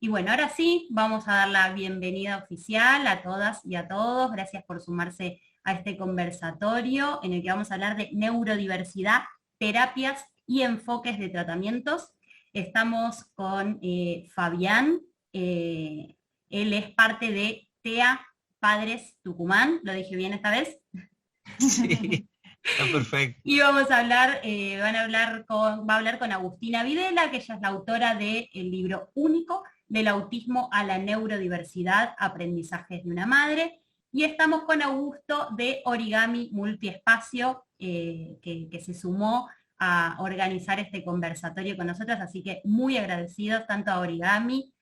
Y bueno, ahora sí, vamos a dar la bienvenida oficial a todas y a todos. Gracias por sumarse a este conversatorio en el que vamos a hablar de neurodiversidad, terapias y enfoques de tratamientos. Estamos con Fabián. Él es parte de TEA Padres Tucumán. ¿Lo dije bien esta vez? Sí, está perfecto. Y vamos a hablar, va a hablar con Agustina Videla, que ella es la autora del libro único del autismo a la neurodiversidad, aprendizajes de una madre. Y estamos con Augusto de Origami Multiespacio, que se sumó a organizar este conversatorio con nosotros, así que muy agradecidos tanto a Origami,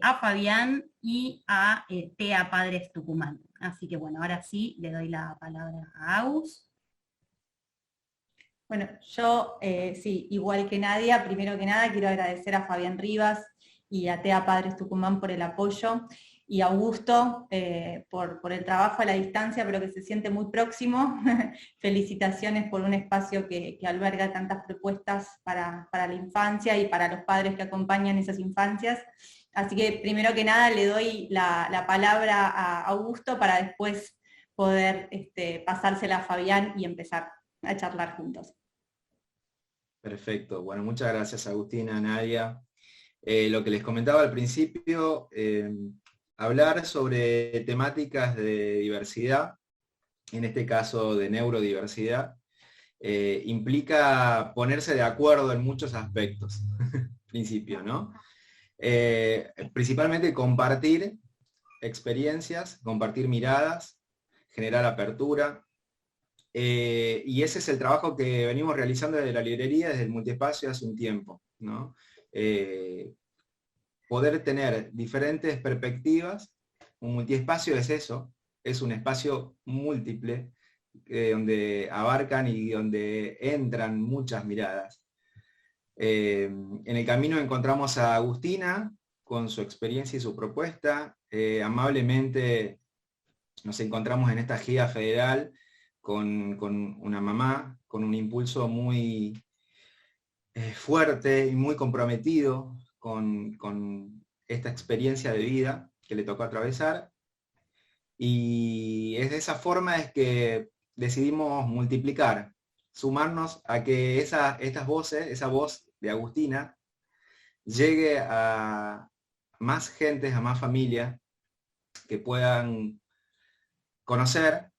a Fabián y a TEA Padres Tucumán. Así que bueno, ahora sí le doy la palabra a Agus. Bueno, yo sí, igual que Nadia, primero que nada quiero agradecer a Fabián Rivas y a TEA Padres Tucumán por el apoyo, y a Augusto por el trabajo a la distancia, pero que se siente muy próximo. Felicitaciones por un espacio que alberga tantas propuestas para la infancia y para los padres que acompañan esas infancias. Así que primero que nada le doy la palabra a Augusto para después poder pasársela a Fabián y empezar a charlar juntos. Perfecto. Bueno, muchas gracias Agustina, Nadia. Lo que les comentaba al principio, hablar sobre temáticas de diversidad, en este caso de neurodiversidad, implica ponerse de acuerdo en muchos aspectos, en principio, ¿no? Principalmente compartir experiencias, compartir miradas, generar apertura. Y ese es el trabajo que venimos realizando desde la librería, desde el multiespacio hace un tiempo, ¿no? Poder tener diferentes perspectivas. Un multiespacio es eso, es un espacio múltiple, donde abarcan y donde entran muchas miradas. En el camino encontramos a Agustina con su experiencia y su propuesta. Amablemente nos encontramos en esta gira federal con una mamá, con un impulso muy fuerte y muy comprometido con esta experiencia de vida que le tocó atravesar. Y es de esa forma es que decidimos multiplicar, sumarnos a que estas voces, esa voz de Agustina, llegue a más gentes, a más familias, que puedan conocer,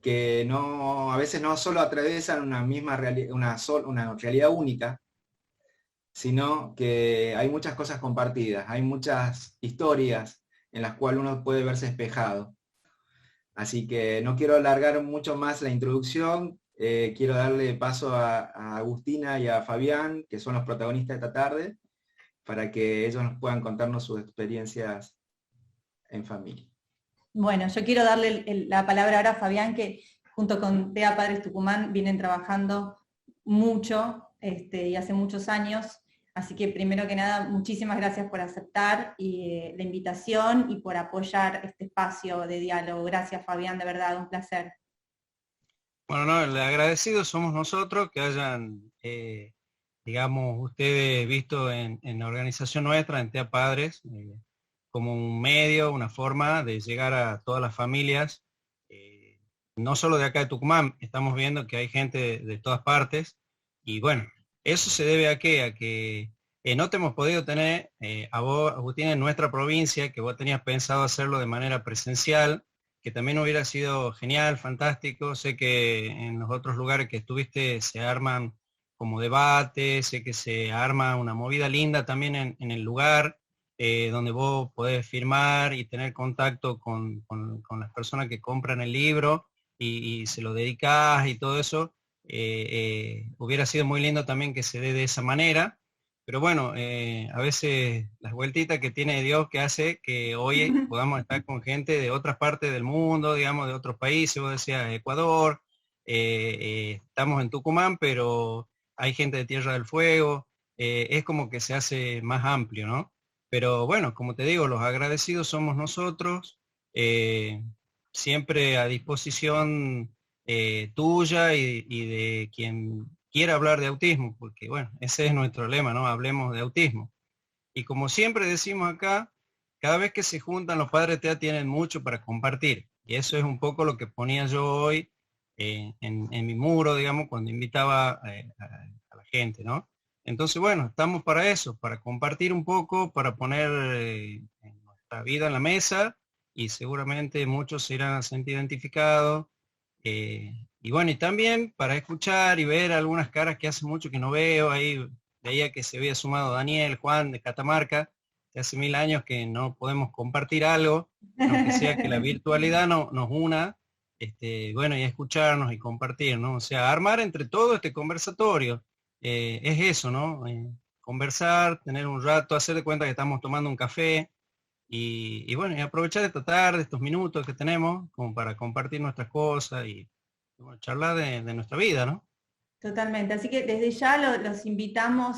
que a veces no solo atraviesan una misma una realidad única, sino que hay muchas cosas compartidas, hay muchas historias en las cuales uno puede verse espejado. Así que no quiero alargar mucho más la introducción, quiero darle paso a Agustina y a Fabián, que son los protagonistas de esta tarde, para que ellos nos puedan contarnos sus experiencias en familia. Bueno, yo quiero darle la palabra ahora a Fabián, que junto con TEA Padres Tucumán vienen trabajando mucho y hace muchos años. Así que primero que nada, muchísimas gracias por aceptar la invitación y por apoyar este espacio de diálogo. Gracias Fabián, de verdad, un placer. Bueno, no, el agradecido somos nosotros, que hayan, digamos, ustedes visto en la organización nuestra, en TEA Padres, como un medio, una forma de llegar a todas las familias, no solo de acá de Tucumán, estamos viendo que hay gente de todas partes, y bueno, eso se debe a qué, a que no te hemos podido tener a vos, Agustín, en nuestra provincia, que vos tenías pensado hacerlo de manera presencial, que también hubiera sido genial, fantástico. Sé que en los otros lugares que estuviste se arman como debates, sé que se arma una movida linda también en el lugar, donde vos podés firmar y tener contacto con las personas que compran el libro y se lo dedicás y todo eso. Hubiera sido muy lindo también que se dé de esa manera, pero bueno, a veces las vueltitas que tiene Dios que hace que hoy podamos estar con gente de otras partes del mundo, digamos, de otros países. Vos decías Ecuador, estamos en Tucumán, pero hay gente de Tierra del Fuego, es como que se hace más amplio, ¿no? Pero bueno, como te digo, los agradecidos somos nosotros, siempre a disposición tuya y de quien quiera hablar de autismo, porque bueno, ese es nuestro lema, ¿no? Hablemos de autismo. Y como siempre decimos acá, cada vez que se juntan los padres TEA tienen mucho para compartir. Y eso es un poco lo que ponía yo hoy en mi muro, digamos, cuando invitaba a la gente, ¿no? Entonces, bueno, estamos para eso, para compartir un poco, para poner nuestra vida en la mesa, y seguramente muchos se irán a sentir identificados. Y bueno, y también para escuchar y ver algunas caras que hace mucho que no veo. Ahí veía que se había sumado Daniel, Juan de Catamarca, que hace 1000 años que no podemos compartir algo, aunque sea que la virtualidad nos una, bueno, y escucharnos y compartir, ¿no? O sea, armar entre todo este conversatorio, es eso, ¿no? Conversar, tener un rato, hacer de cuenta que estamos tomando un café, y bueno, y aprovechar esta tarde, estos minutos que tenemos, como para compartir nuestras cosas y bueno, charlar de nuestra vida, ¿no? Totalmente, así que desde ya los invitamos,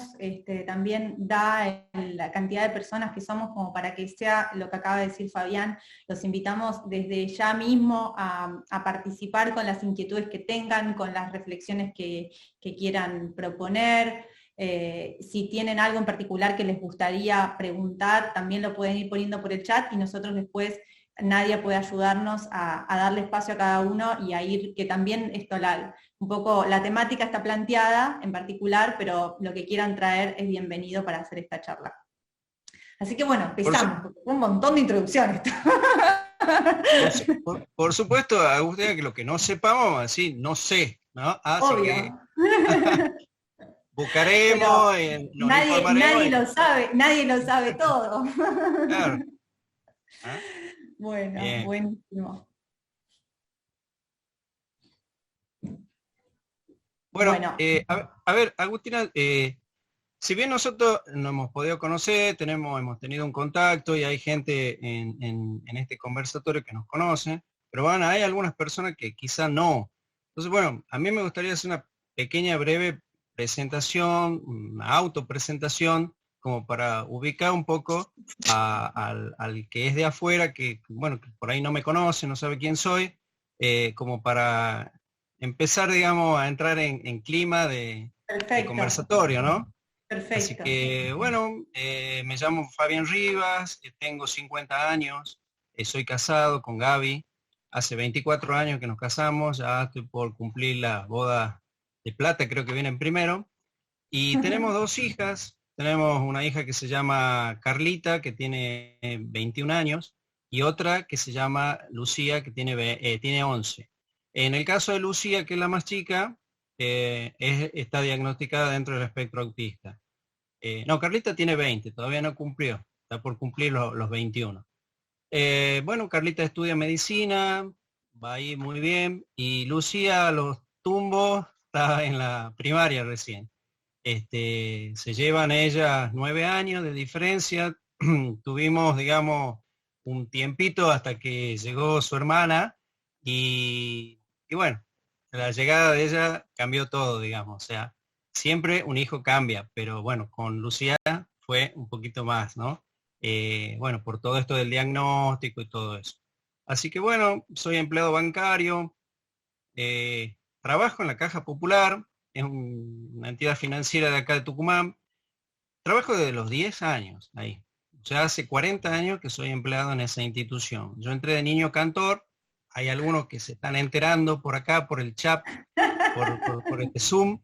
también da la cantidad de personas que somos como para que sea lo que acaba de decir Fabián, los invitamos desde ya mismo a participar con las inquietudes que tengan, con las reflexiones que quieran proponer. Si tienen algo en particular que les gustaría preguntar, también lo pueden ir poniendo por el chat y nosotros después, Nadia puede ayudarnos a darle espacio a cada uno y a ir, que también esto, un poco la temática está planteada en particular, pero lo que quieran traer es bienvenido para hacer esta charla. Así que bueno, empezamos, un montón de introducciones. Por supuesto, Agustina, que lo que no sepamos, así, no sé, ¿no? Así obvio. Que buscaremos, nos informaremos. Nadie lo sabe todo. Claro. ¿Ah? Bueno, bien. Buenísimo. Bueno. A ver, Agustina, si bien nosotros no hemos podido conocer, hemos tenido un contacto y hay gente en este conversatorio que nos conoce, pero bueno, hay algunas personas que quizá no. Entonces, bueno, a mí me gustaría hacer una pequeña, breve presentación, una autopresentación, como para ubicar un poco al que es de afuera, que bueno, que por ahí no me conoce, no sabe quién soy, como para empezar, digamos, a entrar en clima de conversatorio, ¿no? Perfecto. Así que, bueno, me llamo Fabián Rivas, tengo 50 años, soy casado con Gaby, hace 24 años que nos casamos, ya estoy por cumplir la boda de plata, creo que viene en primero, y tenemos 2 hijas. Tenemos una hija que se llama Carlita, que tiene 21 años, y otra que se llama Lucía, que tiene 11. En el caso de Lucía, que es la más chica, está diagnosticada dentro del espectro autista. No, Carlita tiene 20, todavía no cumplió, está por cumplir los 21. Bueno, Carlita estudia medicina, va ahí muy bien, y Lucía, los tumbos, está en la primaria recién. Se llevan ellas 9 años de diferencia. Tuvimos, digamos, un tiempito hasta que llegó su hermana y bueno, la llegada de ella cambió todo, digamos. O sea, siempre un hijo cambia, pero bueno, con Lucía fue un poquito más, ¿no? Bueno, por todo esto del diagnóstico y todo eso. Así que bueno, soy empleado bancario, trabajo en la Caja Popular, es una entidad financiera de acá de Tucumán. Trabajo desde los 10 años ahí. Ya hace 40 años que soy empleado en esa institución. Yo entré de niño cantor, hay algunos que se están enterando por acá, por el chat, por este Zoom,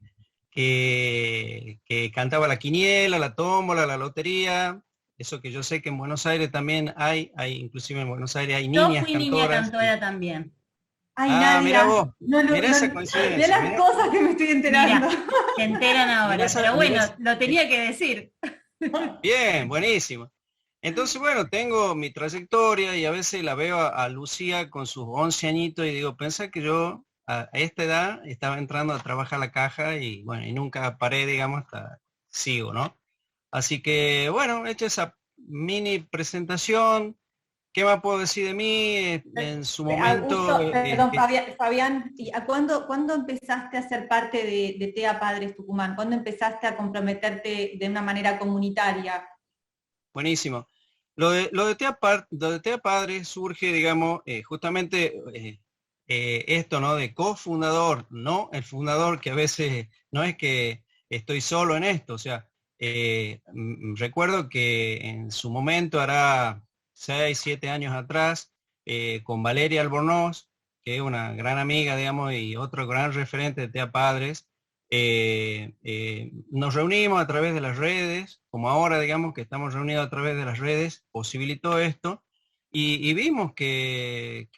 que cantaba la quiniela, la tómbola, la lotería. Eso que yo sé que en Buenos Aires también hay inclusive en Buenos Aires hay niñas cantoras. Yo fui niña cantora también. Ay, Nadia, mira vos, mirá esa coincidencia. De las cosas que me estoy enterando. Mirá, se enteran ahora, pero bueno, lo tenía que decir. Bien, buenísimo. Entonces, bueno, tengo mi trayectoria y a veces la veo a Lucía con sus 11 añitos y digo, pensá que yo a esta edad estaba entrando a trabajar a la caja y bueno, y nunca paré, digamos, hasta sigo, ¿no? Así que, bueno, he hecho esa mini presentación. ¿Qué más puedo decir de mí? En su momento... Perdón, Fabián, ¿cuándo empezaste a ser parte de TEA Padres Tucumán? ¿Cuándo empezaste a comprometerte de una manera comunitaria? Buenísimo. Lo de TEA Padres surge, digamos, justamente esto, ¿no? De cofundador, no el fundador, que a veces no es que estoy solo en esto, o sea, recuerdo que en su momento, hará 6, 7 años atrás, con Valeria Albornoz, que es una gran amiga, digamos, y otro gran referente de TEA Padres, nos reunimos a través de las redes, como ahora, digamos, que estamos reunidos a través de las redes, posibilitó esto, y vimos que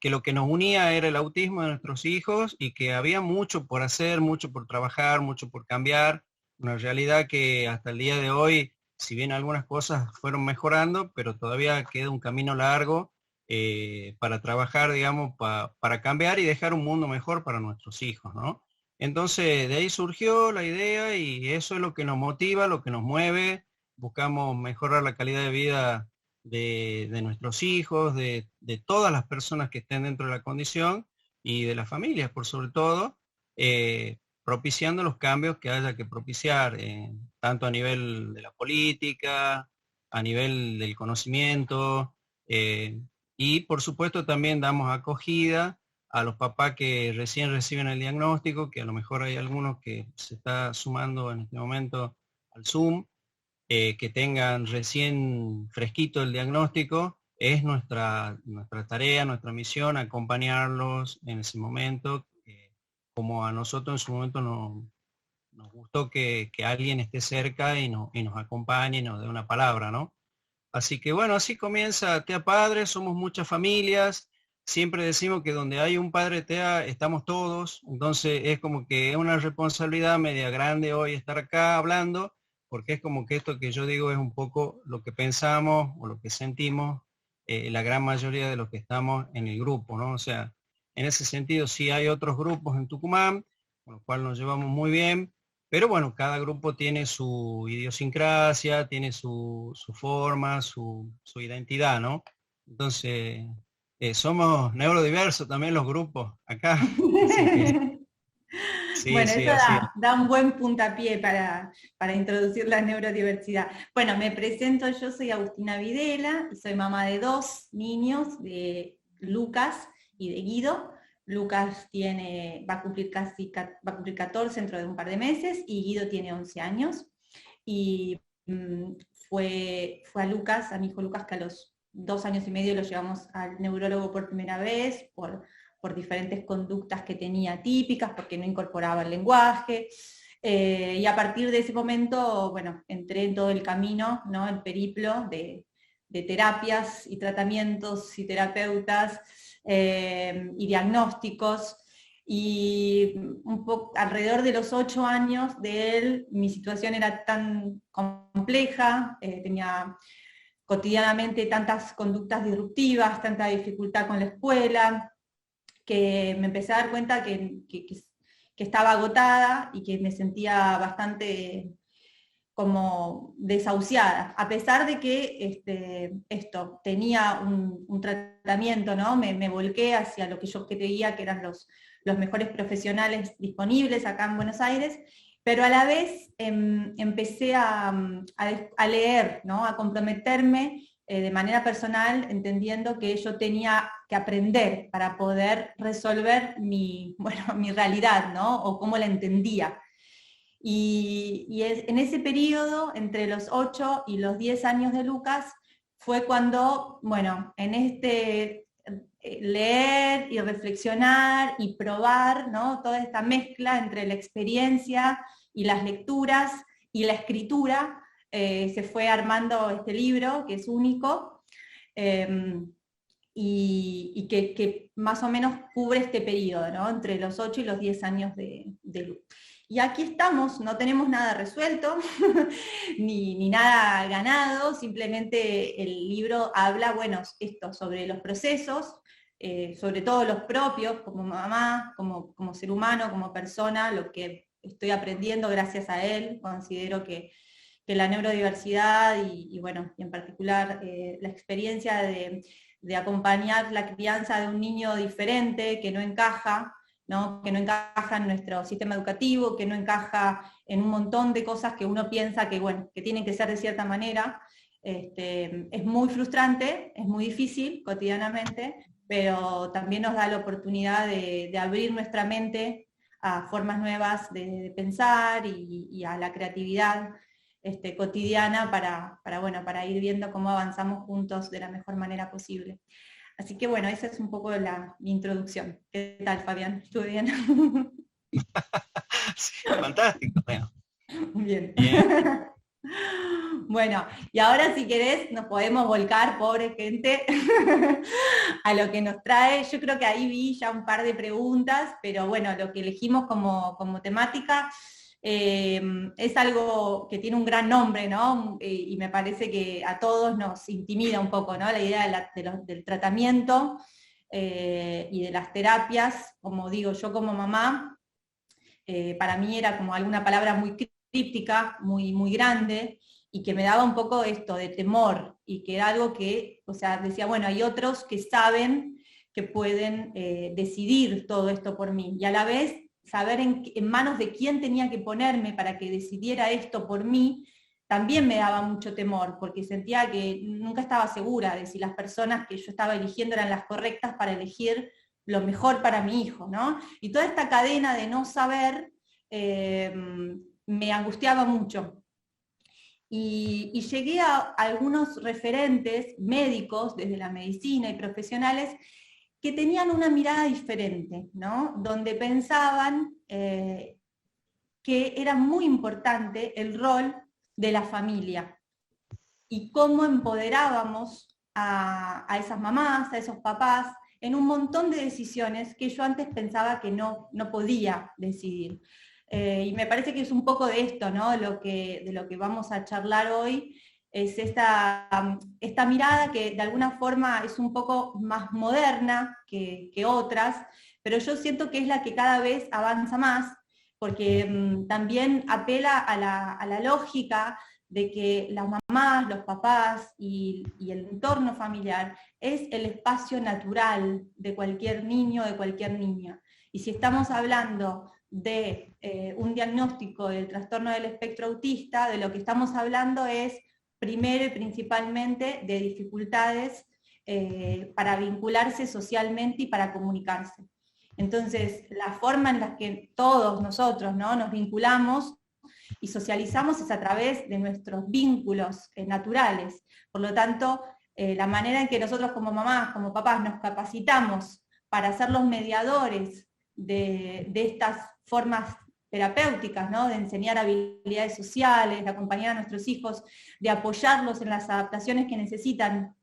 lo que nos unía era el autismo de nuestros hijos y que había mucho por hacer, mucho por trabajar, mucho por cambiar. Una realidad que hasta el día de hoy, si bien algunas cosas fueron mejorando, pero todavía queda un camino largo para trabajar, digamos, para cambiar y dejar un mundo mejor para nuestros hijos, ¿no? Entonces, de ahí surgió la idea y eso es lo que nos motiva, lo que nos mueve. Buscamos mejorar la calidad de vida de nuestros hijos, de todas las personas que estén dentro de la condición y de las familias, por sobre todo, propiciando los cambios que haya que propiciar, tanto a nivel de la política, a nivel del conocimiento, y por supuesto también damos acogida a los papás que recién reciben el diagnóstico, que a lo mejor hay algunos que se está sumando en este momento al Zoom, que tengan recién fresquito el diagnóstico. Es nuestra tarea, nuestra misión, acompañarlos en ese momento, como a nosotros en su momento nos gustó que alguien esté cerca y nos acompañe y nos dé una palabra, ¿no? Así que bueno, así comienza TEA Padres, somos muchas familias, siempre decimos que donde hay un padre TEA estamos todos, entonces es como que es una responsabilidad media grande hoy estar acá hablando, porque es como que esto que yo digo es un poco lo que pensamos o lo que sentimos la gran mayoría de los que estamos en el grupo, ¿no? O sea, en ese sentido sí hay otros grupos en Tucumán, con los cuales nos llevamos muy bien, pero bueno, cada grupo tiene su idiosincrasia, tiene su forma, su identidad, ¿no? Entonces, somos neurodiversos también los grupos acá. Así que, sí, Bueno, sí, eso así es. da un buen puntapié para introducir la neurodiversidad. Bueno, me presento, yo soy Agustina Videla, y soy mamá de 2 niños, de Lucas y de Guido. Lucas va a cumplir 14 dentro de un par de meses, y Guido tiene 11 años. Y fue a Lucas, a mi hijo Lucas, que a los 2 años y medio lo llevamos al neurólogo por primera vez, por diferentes conductas que tenía típicas, porque no incorporaba el lenguaje. Y a partir de ese momento, bueno, entré en todo el camino, ¿no? El periplo de terapias y tratamientos y terapeutas y diagnósticos. Y un poco alrededor de los 8 años de él, mi situación era tan compleja, tenía cotidianamente tantas conductas disruptivas, tanta dificultad con la escuela, que me empecé a dar cuenta que estaba agotada y que me sentía bastante como desahuciada, a pesar de que esto tenía un tratamiento, ¿no? Me volqué hacia lo que yo creía que eran los mejores profesionales disponibles acá en Buenos Aires, pero a la vez empecé a leer, ¿no? A comprometerme de manera personal, entendiendo que yo tenía que aprender para poder resolver mi realidad, ¿no? O cómo la entendía. Y en ese periodo, entre los 8 y los 10 años de Lucas, fue cuando, bueno, en leer y reflexionar y probar, ¿no? Toda esta mezcla entre la experiencia y las lecturas y la escritura, se fue armando este libro, que es único, y que más o menos cubre este periodo, ¿no? Entre los 8 y los 10 años de Lucas. Y aquí estamos, no tenemos nada resuelto, ni nada ganado, simplemente el libro habla, bueno, esto sobre los procesos, sobre todo los propios, como mamá, como ser humano, como persona, lo que estoy aprendiendo gracias a él. Considero que la neurodiversidad y bueno, y en particular la experiencia de acompañar la crianza de un niño diferente, que no encaja, ¿no? Que no encaja en nuestro sistema educativo, que no encaja en un montón de cosas que uno piensa que, bueno, que tienen que ser de cierta manera. Es muy frustrante, es muy difícil cotidianamente, pero también nos da la oportunidad de abrir nuestra mente a formas nuevas de pensar y a la creatividad cotidiana para ir viendo cómo avanzamos juntos de la mejor manera posible. Así que bueno, esa es un poco mi introducción. ¿Qué tal, Fabián? ¿Estuve bien? Sí, fantástico. Bueno. Bien. Bien. Bueno, y ahora si querés nos podemos volcar, pobre gente, a lo que nos trae. Yo creo que ahí vi ya un par de preguntas, pero bueno, lo que elegimos como temática es algo que tiene un gran nombre, ¿no? Y me parece que a todos nos intimida un poco, ¿no? La idea del tratamiento y de las terapias, como digo yo como mamá, para mí era como alguna palabra muy críptica, muy grande, y que me daba un poco esto de temor, y que era algo que, o sea, decía, bueno, hay otros que saben que pueden decidir todo esto por mí, y a la vez saber en manos de quién tenía que ponerme para que decidiera esto por mí, también me daba mucho temor, porque sentía que nunca estaba segura de si las personas que yo estaba eligiendo eran las correctas para elegir lo mejor para mi hijo, ¿no? Y toda esta cadena de no saber me angustiaba mucho. Y llegué a algunos referentes médicos desde la medicina y profesionales que tenían una mirada diferente, ¿no? Donde pensaban que era muy importante el rol de la familia y cómo empoderábamos a esas mamás, a esos papás, en un montón de decisiones que yo antes pensaba que no podía decidir. Y me parece que es un poco de esto, ¿no? De lo que vamos a charlar hoy, es esta mirada que de alguna forma es un poco más moderna que otras, pero yo siento que es la que cada vez avanza más, porque también apela a la lógica de que las mamás, los papás y el entorno familiar es el espacio natural de cualquier niño, de cualquier niña. Y si estamos hablando de un diagnóstico del trastorno del espectro autista, de lo que estamos hablando es primero y principalmente de dificultades para vincularse socialmente y para comunicarse. Entonces, la forma en la que todos nosotros, ¿no?, nos vinculamos y socializamos es a través de nuestros vínculos naturales. Por lo tanto, la manera en que nosotros como mamás, como papás, nos capacitamos para ser los mediadores de estas formas terapéuticas, ¿no?, de enseñar habilidades sociales, de acompañar a nuestros hijos, de apoyarlos en las adaptaciones que necesitan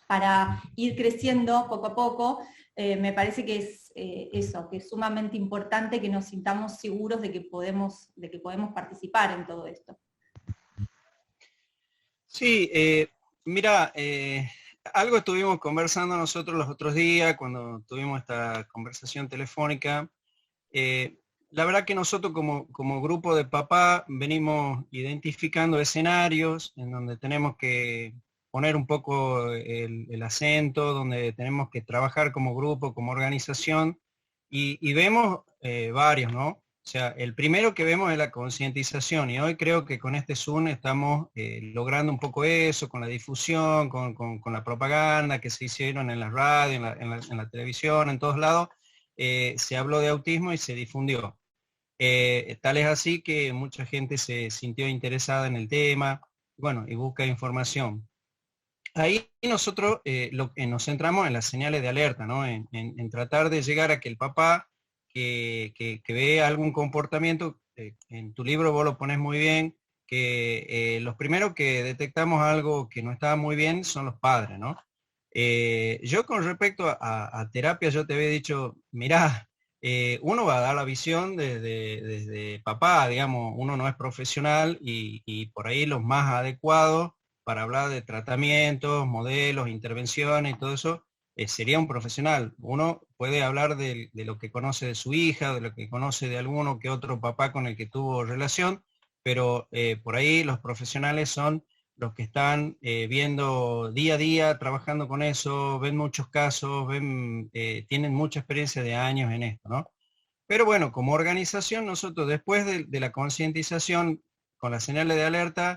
para ir creciendo poco a poco, me parece que es eso, que es sumamente importante que nos sintamos seguros de que podemos participar en todo esto. Sí, mira, algo estuvimos conversando nosotros los otros días cuando tuvimos esta conversación telefónica. La verdad que nosotros como grupo de papá venimos identificando escenarios en donde tenemos que poner un poco el acento, donde tenemos que trabajar como grupo, como organización, y vemos varios, ¿no? O sea, el primero que vemos es la concientización, y hoy creo que con este Zoom estamos logrando un poco eso, con la difusión, con la propaganda que se hicieron en la radio, en la televisión, en todos lados, se habló de autismo y se difundió. Tal es así que mucha gente se sintió interesada en el tema, bueno, y busca información. Ahí nosotros nos centramos en las señales de alerta, ¿no? En tratar de llegar a que el papá que ve algún comportamiento, en tu libro vos lo pones muy bien, que los primeros que detectamos algo que no está muy bien son los padres, ¿no? Yo con respecto a terapia, yo te había dicho, mirá, uno va a dar la visión desde papá, digamos, uno no es profesional y por ahí los más adecuados para hablar de tratamientos, modelos, intervenciones y todo eso, sería un profesional. Uno puede hablar de lo que conoce de su hija, de lo que conoce de alguno que otro papá con el que tuvo relación, pero por ahí los profesionales son los que están viendo día a día, trabajando con eso, ven muchos casos, tienen mucha experiencia de años en esto, ¿no? Pero bueno, como organización, nosotros después de la concientización con las señales de alerta,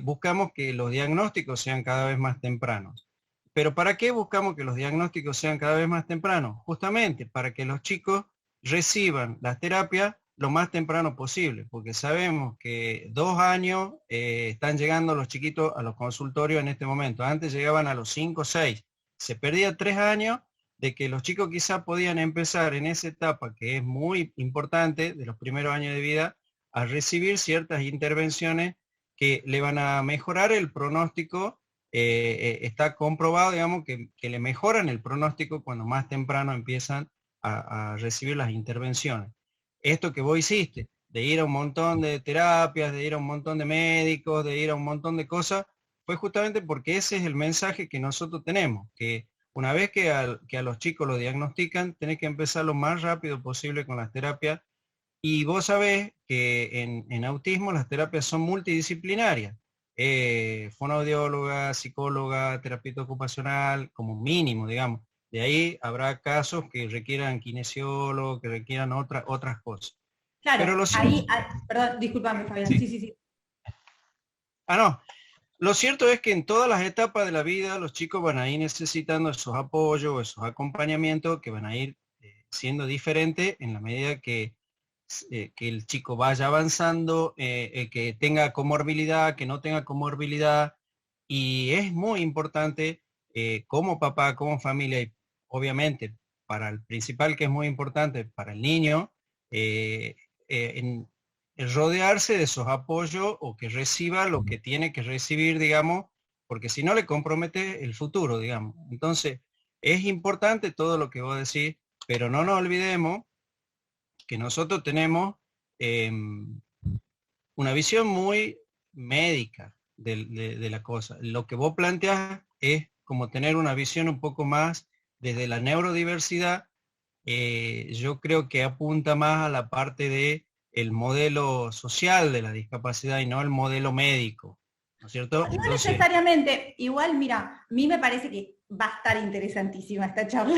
buscamos que los diagnósticos sean cada vez más tempranos. ¿Pero para qué buscamos que los diagnósticos sean cada vez más tempranos? Justamente para que los chicos reciban las terapias lo más temprano posible, porque sabemos que 2 años están llegando los chiquitos a los consultorios en este momento. Antes llegaban a los 5 o 6. Se perdía 3 años de que los chicos quizás podían empezar en esa etapa, que es muy importante, de los primeros años de vida, a recibir ciertas intervenciones que le van a mejorar el pronóstico. Está comprobado, digamos, que le mejoran el pronóstico cuando más temprano empiezan a recibir las intervenciones. Esto que vos hiciste, de ir a un montón de terapias, de ir a un montón de médicos, de ir a un montón de cosas, fue justamente porque ese es el mensaje que nosotros tenemos, que una vez que a los chicos lo diagnostican, tenés que empezar lo más rápido posible con las terapias. Y vos sabés que en autismo las terapias son multidisciplinarias. Fonoaudióloga, psicóloga, terapeuta ocupacional, como mínimo, digamos. De ahí habrá casos que requieran kinesiólogo, que requieran otras cosas. Claro, pero perdón, discúlpame, Fabián. Sí. Sí. No. Lo cierto es que en todas las etapas de la vida los chicos van a ir necesitando esos apoyos, esos acompañamientos que van a ir siendo diferentes en la medida que el chico vaya avanzando, que tenga comorbilidad, que no tenga comorbilidad. Y es muy importante como papá, como familia, y obviamente para el principal, que es muy importante para el niño, en rodearse de esos apoyos, o que reciba lo que tiene que recibir, digamos, porque si no le compromete el futuro, digamos. Entonces, es importante todo lo que vos decís, pero no nos olvidemos que nosotros tenemos una visión muy médica de la cosa. Lo que vos planteás es como tener una visión un poco más desde la neurodiversidad. Yo creo que apunta más a la parte de el modelo social de la discapacidad y no el modelo médico, ¿no es cierto? No necesariamente. Igual, mira, a mí me parece que va a estar interesantísima esta charla.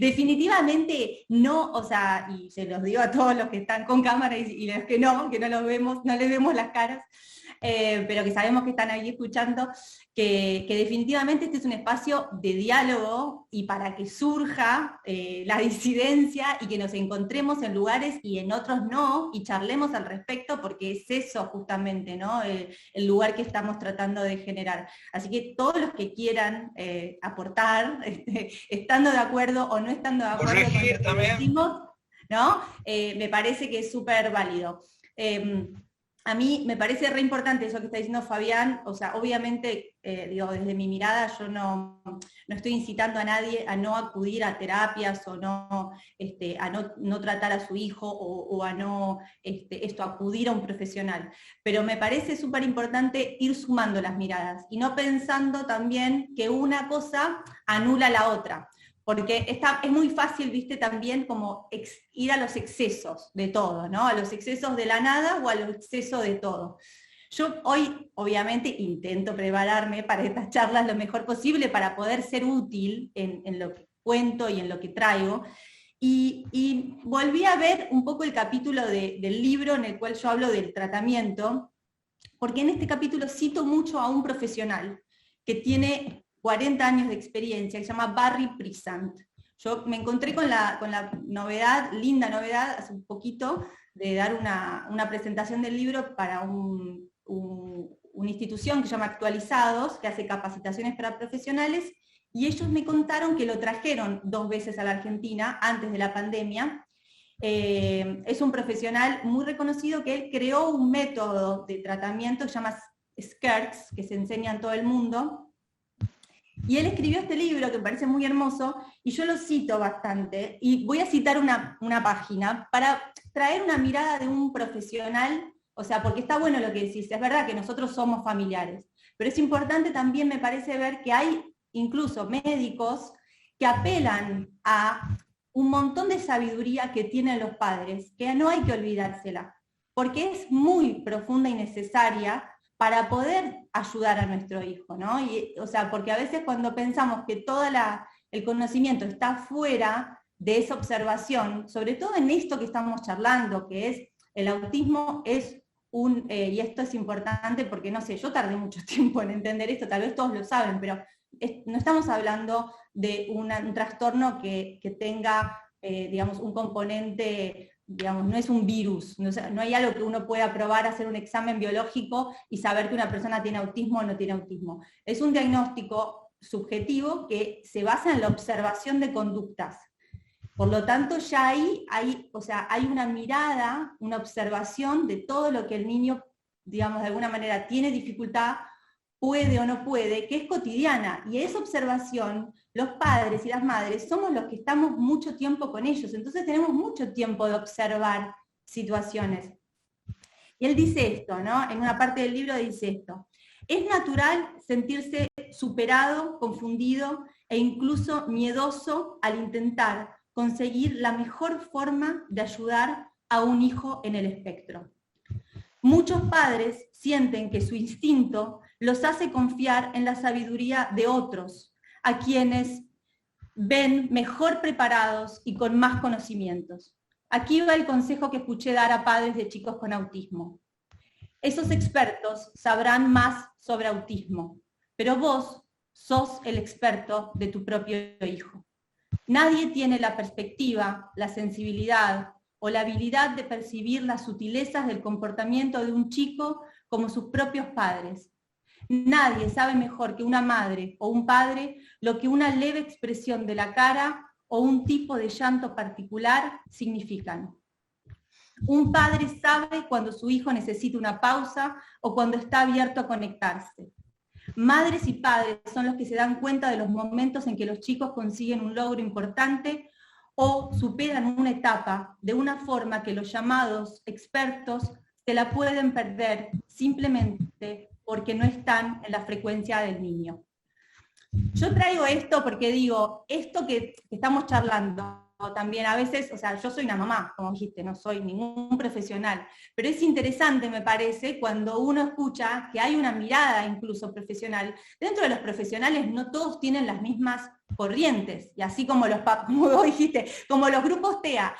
Definitivamente no, o sea, y se los digo a todos los que están con cámara y los que no los vemos, no les vemos las caras, pero que sabemos que están ahí escuchando, que definitivamente este es un espacio de diálogo y para que surja la disidencia y que nos encontremos en lugares y en otros no, y charlemos al respecto, porque es eso justamente, ¿no? El lugar que estamos tratando de generar. Así que todos los que quieran aportar, estando de acuerdo o no estando de acuerdo con lo que decimos, ¿no? Me parece que es súper válido. A mí me parece re importante eso que está diciendo Fabián, o sea, obviamente, digo, desde mi mirada yo no estoy incitando a nadie a no acudir a terapias o no, a no tratar a su hijo o a no acudir a un profesional. Pero me parece súper importante ir sumando las miradas y no pensando también que una cosa anula la otra. Porque es muy fácil, viste, también como ir a los excesos de todo, ¿no? A los excesos de la nada o a los excesos de todo. Yo hoy, obviamente, intento prepararme para estas charlas lo mejor posible para poder ser útil en lo que cuento y en lo que traigo. Y volví a ver un poco el capítulo del libro en el cual yo hablo del tratamiento, porque en este capítulo cito mucho a un profesional que tiene 40 años de experiencia, que se llama Barry Prisant. Yo me encontré con la novedad, linda novedad, hace un poquito, de dar una presentación del libro para una institución que se llama Actualizados, que hace capacitaciones para profesionales, y ellos me contaron que lo trajeron 2 veces a la Argentina antes de la pandemia. Es un profesional muy reconocido que él creó un método de tratamiento que se llama SCARES, que se enseña en todo el mundo. Y él escribió este libro que me parece muy hermoso, y yo lo cito bastante, y voy a citar una página para traer una mirada de un profesional, o sea, porque está bueno lo que decís, es verdad que nosotros somos familiares, pero es importante también, me parece, ver que hay incluso médicos que apelan a un montón de sabiduría que tienen los padres, que no hay que olvidársela, porque es muy profunda y necesaria para poder ayudar a nuestro hijo, ¿no? O sea, porque a veces cuando pensamos que todo el conocimiento está fuera de esa observación, sobre todo en esto que estamos charlando, que es el autismo es y esto es importante porque, no sé, yo tardé mucho tiempo en entender esto, tal vez todos lo saben, pero no estamos hablando de un trastorno que tenga digamos, un componente, digamos, no es un virus, no hay algo que uno pueda probar, hacer un examen biológico y saber que una persona tiene autismo o no tiene autismo. Es un diagnóstico subjetivo que se basa en la observación de conductas. Por lo tanto, ya hay una mirada, una observación de todo lo que el niño, digamos, de alguna manera tiene dificultad, puede o no puede, que es cotidiana, y esa observación, los padres y las madres somos los que estamos mucho tiempo con ellos, entonces tenemos mucho tiempo de observar situaciones. Y él dice esto, ¿no? En una parte del libro dice esto: es natural sentirse superado, confundido e incluso miedoso al intentar conseguir la mejor forma de ayudar a un hijo en el espectro. Muchos padres sienten que su instinto los hace confiar en la sabiduría de otros, a quienes ven mejor preparados y con más conocimientos. Aquí va el consejo que escuché dar a padres de chicos con autismo. Esos expertos sabrán más sobre autismo, pero vos sos el experto de tu propio hijo. Nadie tiene la perspectiva, la sensibilidad o la habilidad de percibir las sutilezas del comportamiento de un chico como sus propios padres. Nadie sabe mejor que una madre o un padre lo que una leve expresión de la cara o un tipo de llanto particular significan. Un padre sabe cuando su hijo necesita una pausa o cuando está abierto a conectarse. Madres y padres son los que se dan cuenta de los momentos en que los chicos consiguen un logro importante o superan una etapa de una forma que los llamados expertos se la pueden perder simplemente porque no están en la frecuencia del niño. Yo traigo esto porque digo, esto que estamos charlando también a veces, o sea, yo soy una mamá, como dijiste, no soy ningún profesional, pero es interesante, me parece, cuando uno escucha que hay una mirada incluso profesional. Dentro de los profesionales no todos tienen las mismas corrientes, y así como como vos dijiste, como los grupos TEA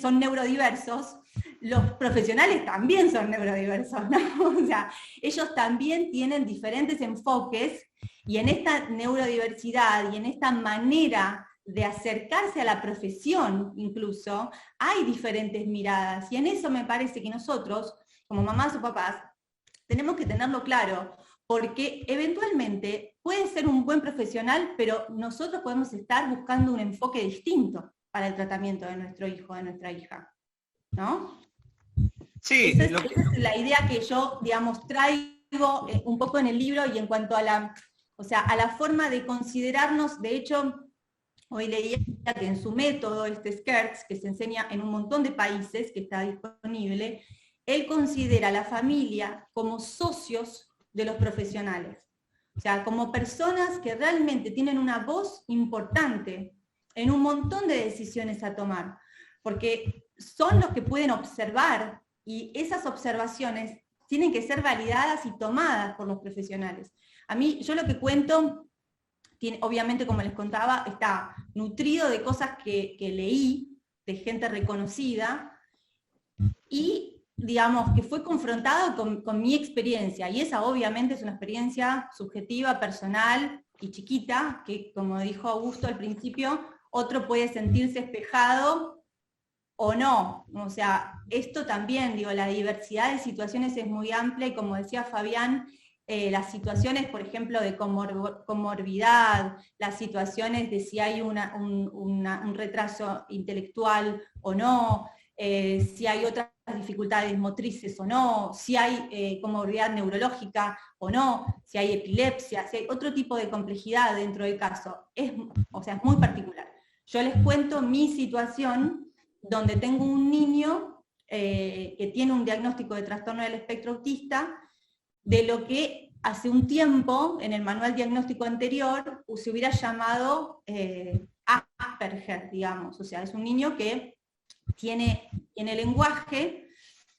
son neurodiversos, los profesionales también son neurodiversos, ¿no? O sea, ellos también tienen diferentes enfoques, y en esta neurodiversidad y en esta manera de acercarse a la profesión incluso, hay diferentes miradas, y en eso me parece que nosotros, como mamás o papás, tenemos que tenerlo claro, porque eventualmente puede ser un buen profesional, pero nosotros podemos estar buscando un enfoque distinto para el tratamiento de nuestro hijo, de nuestra hija, ¿no? Sí, esa es la idea que yo, digamos, traigo un poco en el libro, y en cuanto a la forma de considerarnos. De hecho, hoy leía que en su método, SCARES, que se enseña en un montón de países, que está disponible, él considera a la familia como socios de los profesionales. O sea, como personas que realmente tienen una voz importante en un montón de decisiones a tomar, porque son los que pueden observar, y esas observaciones tienen que ser validadas y tomadas por los profesionales. A mí, yo lo que cuento, obviamente, como les contaba, está nutrido de cosas que leí, de gente reconocida, y digamos que fue confrontado con mi experiencia, y esa obviamente es una experiencia subjetiva, personal y chiquita, que como dijo Augusto al principio, otro puede sentirse espejado o no. O sea, esto también, digo, la diversidad de situaciones es muy amplia, y como decía Fabián, las situaciones, por ejemplo, de comorbidad, las situaciones de si hay un retraso intelectual o no, si hay otras dificultades motrices o no, si hay comorbidad neurológica o no, si hay epilepsia, si hay otro tipo de complejidad dentro del caso. Es muy particular. Yo les cuento mi situación, donde tengo un niño que tiene un diagnóstico de trastorno del espectro autista, de lo que hace un tiempo, en el manual diagnóstico anterior, se hubiera llamado Asperger, digamos. O sea, es un niño que tiene lenguaje,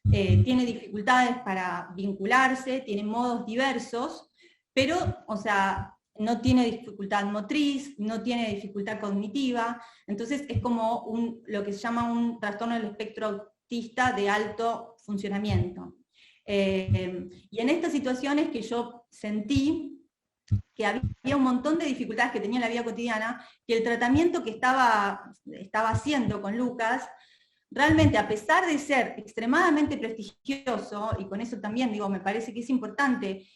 tiene dificultades para vincularse, tiene modos diversos, pero, o sea, no tiene dificultad motriz, no tiene dificultad cognitiva. Entonces es como lo que se llama un trastorno del espectro autista de alto funcionamiento. Y en estas situaciones que yo sentí, que había un montón de dificultades que tenía en la vida cotidiana, que el tratamiento que estaba haciendo con Lucas, realmente, a pesar de ser extremadamente prestigioso, y con eso también digo, me parece que es importante,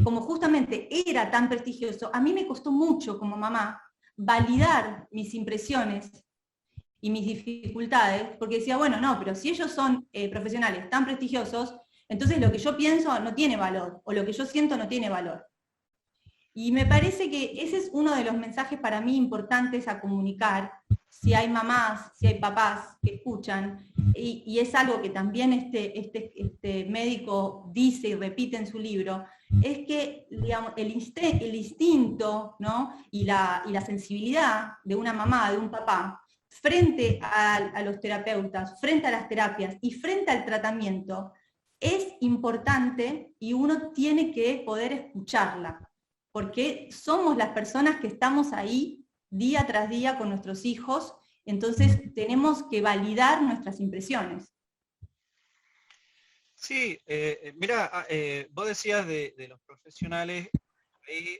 como justamente era tan prestigioso, a mí me costó mucho como mamá validar mis impresiones y mis dificultades, porque decía, bueno, no, pero si ellos son profesionales tan prestigiosos, entonces lo que yo pienso no tiene valor, o lo que yo siento no tiene valor. Y me parece que ese es uno de los mensajes para mí importantes a comunicar, si hay mamás, si hay papás que escuchan, y es algo que también este médico dice y repite en su libro, es que, digamos, el instinto, ¿no? y la sensibilidad de una mamá, de un papá, frente a los terapeutas, frente a las terapias y frente al tratamiento, es importante y uno tiene que poder escucharla, porque somos las personas que estamos ahí día tras día con nuestros hijos, entonces tenemos que validar nuestras impresiones. Sí, mira, vos decías de los profesionales,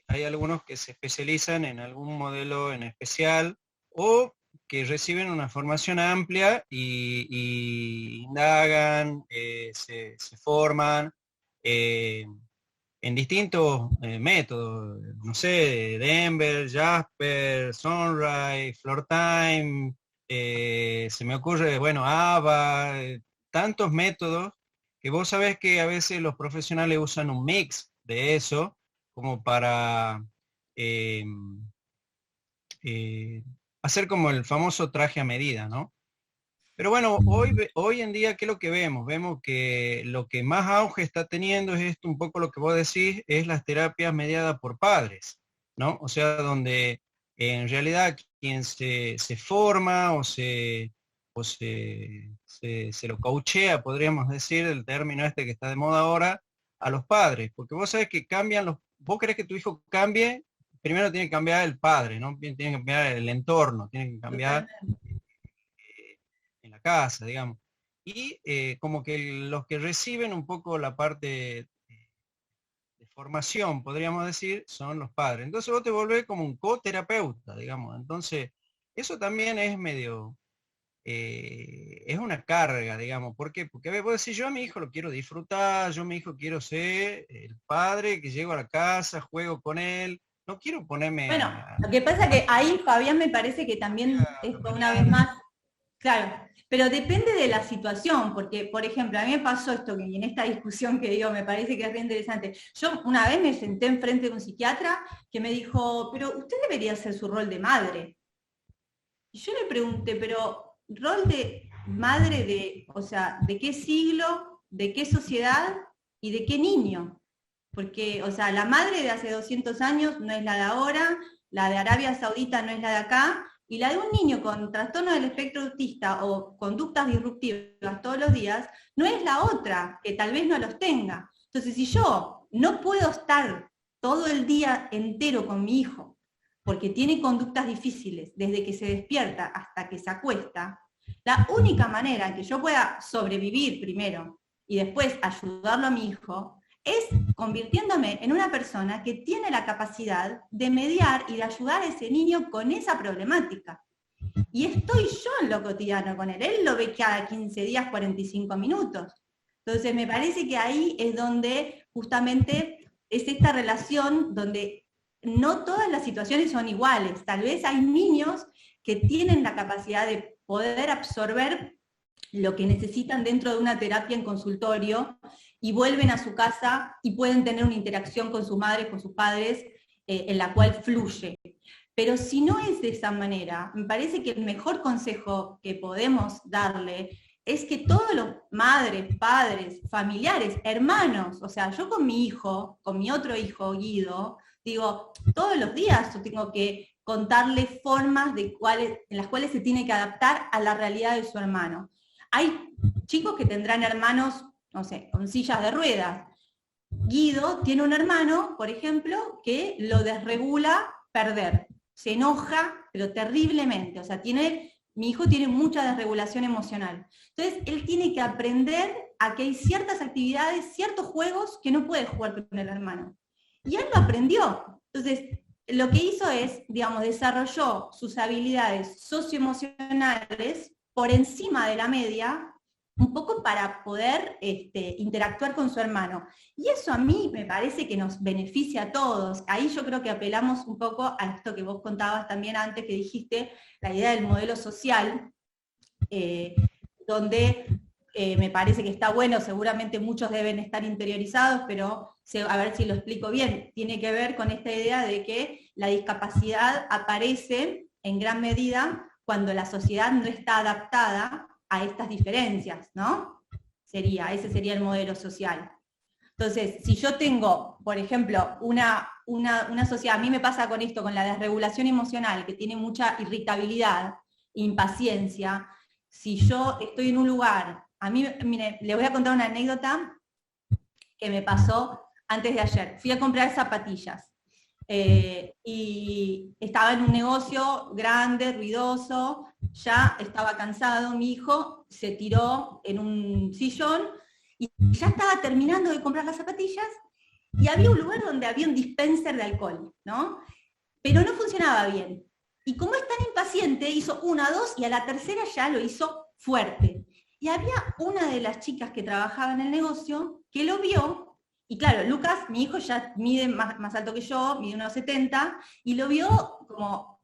hay algunos que se especializan en algún modelo en especial o que reciben una formación amplia y indagan, se forman en distintos métodos, no sé, Denver, Jasper, Sunrise, Floor Time, se me ocurre, bueno, ABA, tantos métodos que vos sabés que a veces los profesionales usan un mix de eso como para hacer como el famoso traje a medida, ¿no? Pero bueno, hoy en día, ¿qué es lo que vemos? Vemos que lo que más auge está teniendo es esto, un poco lo que vos decís, es las terapias mediadas por padres, ¿no? O sea, donde en realidad quien se forma se lo coachea, podríamos decir, el término este que está de moda ahora, a los padres, porque vos sabés que vos querés que tu hijo cambie, primero tiene que cambiar el padre, ¿no? Tiene que cambiar el entorno, tiene que cambiar en la casa, digamos. Y como que los que reciben un poco la parte de formación, podríamos decir, son los padres. Entonces vos te volvés como un coterapeuta, digamos. Entonces, eso también es medio, es una carga, digamos. ¿Por qué? Porque vos decís, yo a mi hijo lo quiero disfrutar, yo a mi hijo quiero ser el padre que llego a la casa, juego con él, no quiero ponerme... Bueno, lo que pasa que ahí, Fabián, me parece que también, esto una vez más, claro, pero depende de la situación, porque, por ejemplo, a mí me pasó esto, que en esta discusión que digo, me parece que es re interesante. Yo una vez me senté enfrente de un psiquiatra que me dijo, pero usted debería hacer su rol de madre. Y yo le pregunté, pero rol de madre o sea, ¿de qué siglo, de qué sociedad y de qué niño? Porque, o sea, la madre de hace 200 años no es la de ahora, la de Arabia Saudita no es la de acá, y la de un niño con trastorno del espectro autista o conductas disruptivas todos los días, no es la otra, que tal vez no los tenga. Entonces, si yo no puedo estar todo el día entero con mi hijo, porque tiene conductas difíciles, desde que se despierta hasta que se acuesta, la única manera en que yo pueda sobrevivir primero y después ayudarlo a mi hijo, es convirtiéndome en una persona que tiene la capacidad de mediar y de ayudar a ese niño con esa problemática. Y estoy yo en lo cotidiano con él. Él lo ve cada 15 días, 45 minutos. Entonces me parece que ahí es donde justamente es esta relación donde no todas las situaciones son iguales. Tal vez hay niños que tienen la capacidad de poder absorber lo que necesitan dentro de una terapia en consultorio y vuelven a su casa y pueden tener una interacción con sus madres, con sus padres, en la cual fluye. Pero si no es de esa manera, me parece que el mejor consejo que podemos darle es que todos los madres, padres, familiares, hermanos, o sea, yo con mi hijo, con mi otro hijo, Guido, digo, todos los días yo tengo que contarle formas en las cuales se tiene que adaptar a la realidad de su hermano. Hay chicos que tendrán hermanos, no sé, con sillas de ruedas. Guido tiene un hermano, por ejemplo, que lo desregula perder. Se enoja, pero terriblemente. O sea, mi hijo tiene mucha desregulación emocional. Entonces, él tiene que aprender a que hay ciertas actividades, ciertos juegos que no puede jugar con el hermano. Y él lo aprendió. Entonces, lo que hizo es, digamos, desarrolló sus habilidades socioemocionales por encima de la media, un poco para poder interactuar con su hermano. Y eso a mí me parece que nos beneficia a todos. Ahí yo creo que apelamos un poco a esto que vos contabas también antes, que dijiste, la idea del modelo social, donde me parece que está bueno, seguramente muchos deben estar interiorizados, pero a ver si lo explico bien, tiene que ver con esta idea de que la discapacidad aparece en gran medida cuando la sociedad no está adaptada a estas diferencias, ¿no? Ese sería el modelo social. Entonces, si yo tengo, por ejemplo, una sociedad, a mí me pasa con esto, con la desregulación emocional, que tiene mucha irritabilidad, impaciencia, si yo estoy en un lugar, a mí, mire, les voy a contar una anécdota que me pasó antes de ayer. Fui a comprar zapatillas y estaba en un negocio grande, ruidoso, ya estaba cansado, mi hijo se tiró en un sillón y ya estaba terminando de comprar las zapatillas y había un lugar donde había un dispenser de alcohol, ¿no? Pero no funcionaba bien. Y como es tan impaciente, hizo 1, 2 y a la tercera ya lo hizo fuerte. Y había una de las chicas que trabajaba en el negocio que lo vio, y claro, Lucas, mi hijo ya mide más alto que yo, mide 1,70, y lo vio como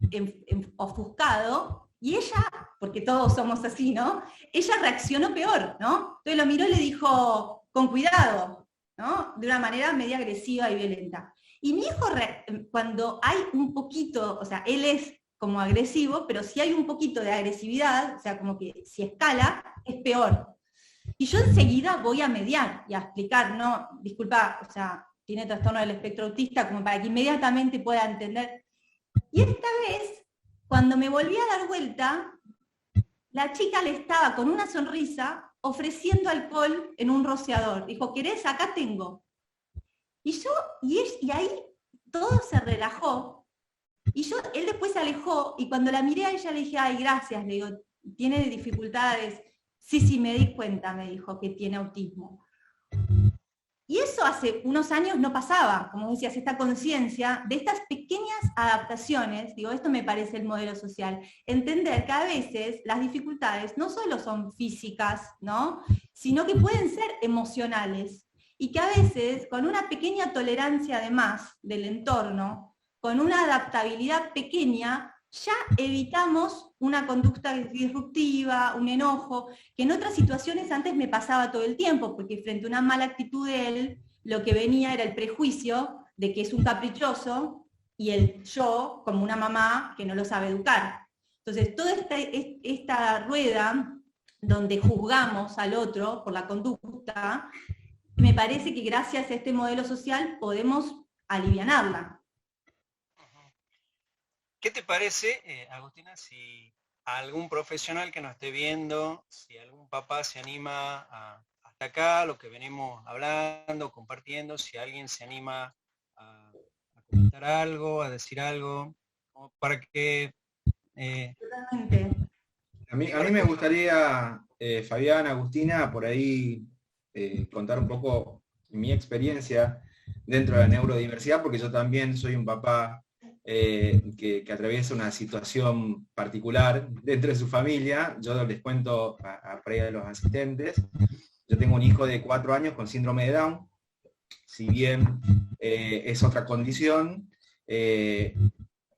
ofuscado, y ella, porque todos somos así, ¿no? Ella reaccionó peor, ¿no? Entonces lo miró y le dijo, con cuidado, ¿no? De una manera media agresiva y violenta. Y mi hijo, cuando hay un poquito, o sea, él es como agresivo, pero si hay un poquito de agresividad, o sea, como que si escala, es peor. Y yo enseguida voy a mediar y a explicar, no, disculpa, o sea, tiene trastorno del espectro autista, como para que inmediatamente pueda entender. Y esta vez, cuando me volví a dar vuelta, la chica le estaba con una sonrisa ofreciendo alcohol en un rociador. Dijo, ¿querés? Acá tengo. Y ahí todo se relajó. Y él después se alejó, y cuando la miré a ella le dije, ay, gracias, le digo, ¿tiene dificultades? Sí, me di cuenta, me dijo, que tiene autismo. Y eso hace unos años no pasaba, como decías, esta conciencia de estas pequeñas adaptaciones, digo, esto me parece el modelo social, entender que a veces las dificultades no solo son físicas, ¿no? Sino que pueden ser emocionales, y que a veces con una pequeña tolerancia además del entorno, con una adaptabilidad pequeña, ya evitamos una conducta disruptiva, un enojo, que en otras situaciones antes me pasaba todo el tiempo, porque frente a una mala actitud de él, lo que venía era el prejuicio de que es un caprichoso, y el yo, como una mamá que no lo sabe educar. Entonces, toda esta rueda donde juzgamos al otro por la conducta, me parece que gracias a este modelo social podemos alivianarla. ¿Qué te parece, Agustina, si algún profesional que nos esté viendo, si algún papá se anima hasta acá, lo que venimos hablando, compartiendo, si alguien se anima a comentar algo, a decir algo, para que... Totalmente. A mí me gustaría, Fabián, Agustina, por ahí contar un poco mi experiencia dentro de la neurodiversidad, porque yo también soy un papá que atraviesa una situación particular dentro de su familia. Yo les cuento por ahí a los asistentes. Yo tengo un hijo de 4 años con síndrome de Down. Si bien es otra condición,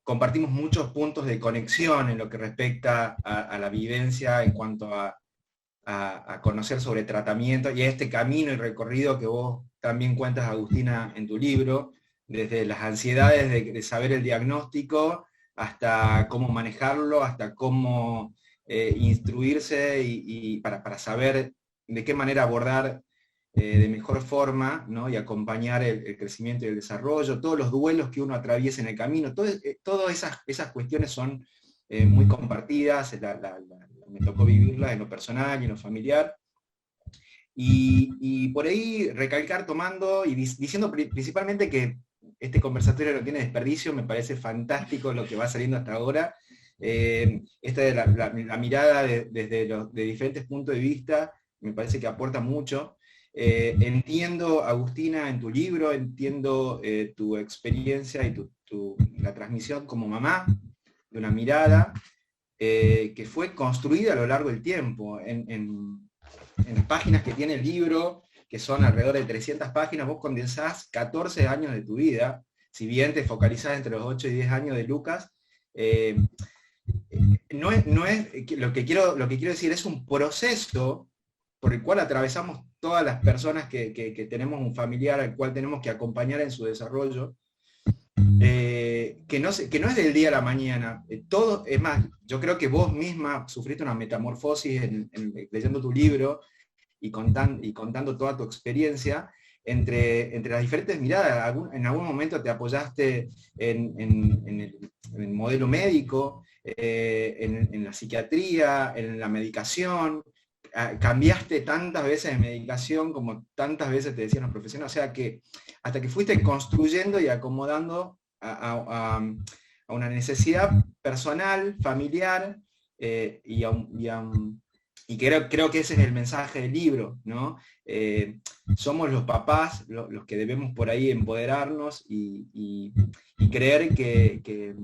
compartimos muchos puntos de conexión en lo que respecta a la vivencia en cuanto a conocer sobre tratamiento y a este camino y recorrido que vos también cuentas, Agustina, en tu libro, desde las ansiedades de saber el diagnóstico hasta cómo manejarlo, hasta cómo instruirse y para saber de qué manera abordar de mejor forma, ¿no? Y acompañar el crecimiento y el desarrollo, todos los duelos que uno atraviesa en el camino, todas esas cuestiones son muy compartidas, me tocó vivirlas en lo personal y en lo familiar. Y por ahí recalcar, tomando y diciendo principalmente que este conversatorio no tiene desperdicio, me parece fantástico lo que va saliendo hasta ahora. Esta de la mirada de diferentes puntos de vista, me parece que aporta mucho. Entiendo, Agustina, en tu libro, entiendo tu experiencia y la transmisión como mamá, de una mirada que fue construida a lo largo del tiempo. En las páginas que tiene el libro, que son alrededor de 300 páginas, vos condensás 14 años de tu vida, si bien te focalizás entre los 8 y 10 años de Lucas. No es lo que quiero decir, es un proceso por el cual atravesamos todas las personas que tenemos un familiar al cual tenemos que acompañar en su desarrollo, que no es del día a la mañana. Todo, es más, yo creo que vos misma sufriste una metamorfosis leyendo tu libro y contando toda tu experiencia entre las diferentes miradas. En algún momento te apoyaste en el modelo médico, en la psiquiatría, en la medicación, cambiaste tantas veces de medicación como tantas veces te decían los profesionales, o sea que hasta que fuiste construyendo y acomodando a una necesidad personal, familiar, y creo que ese es el mensaje del libro, ¿no? Somos los papás los que debemos por ahí empoderarnos y creer que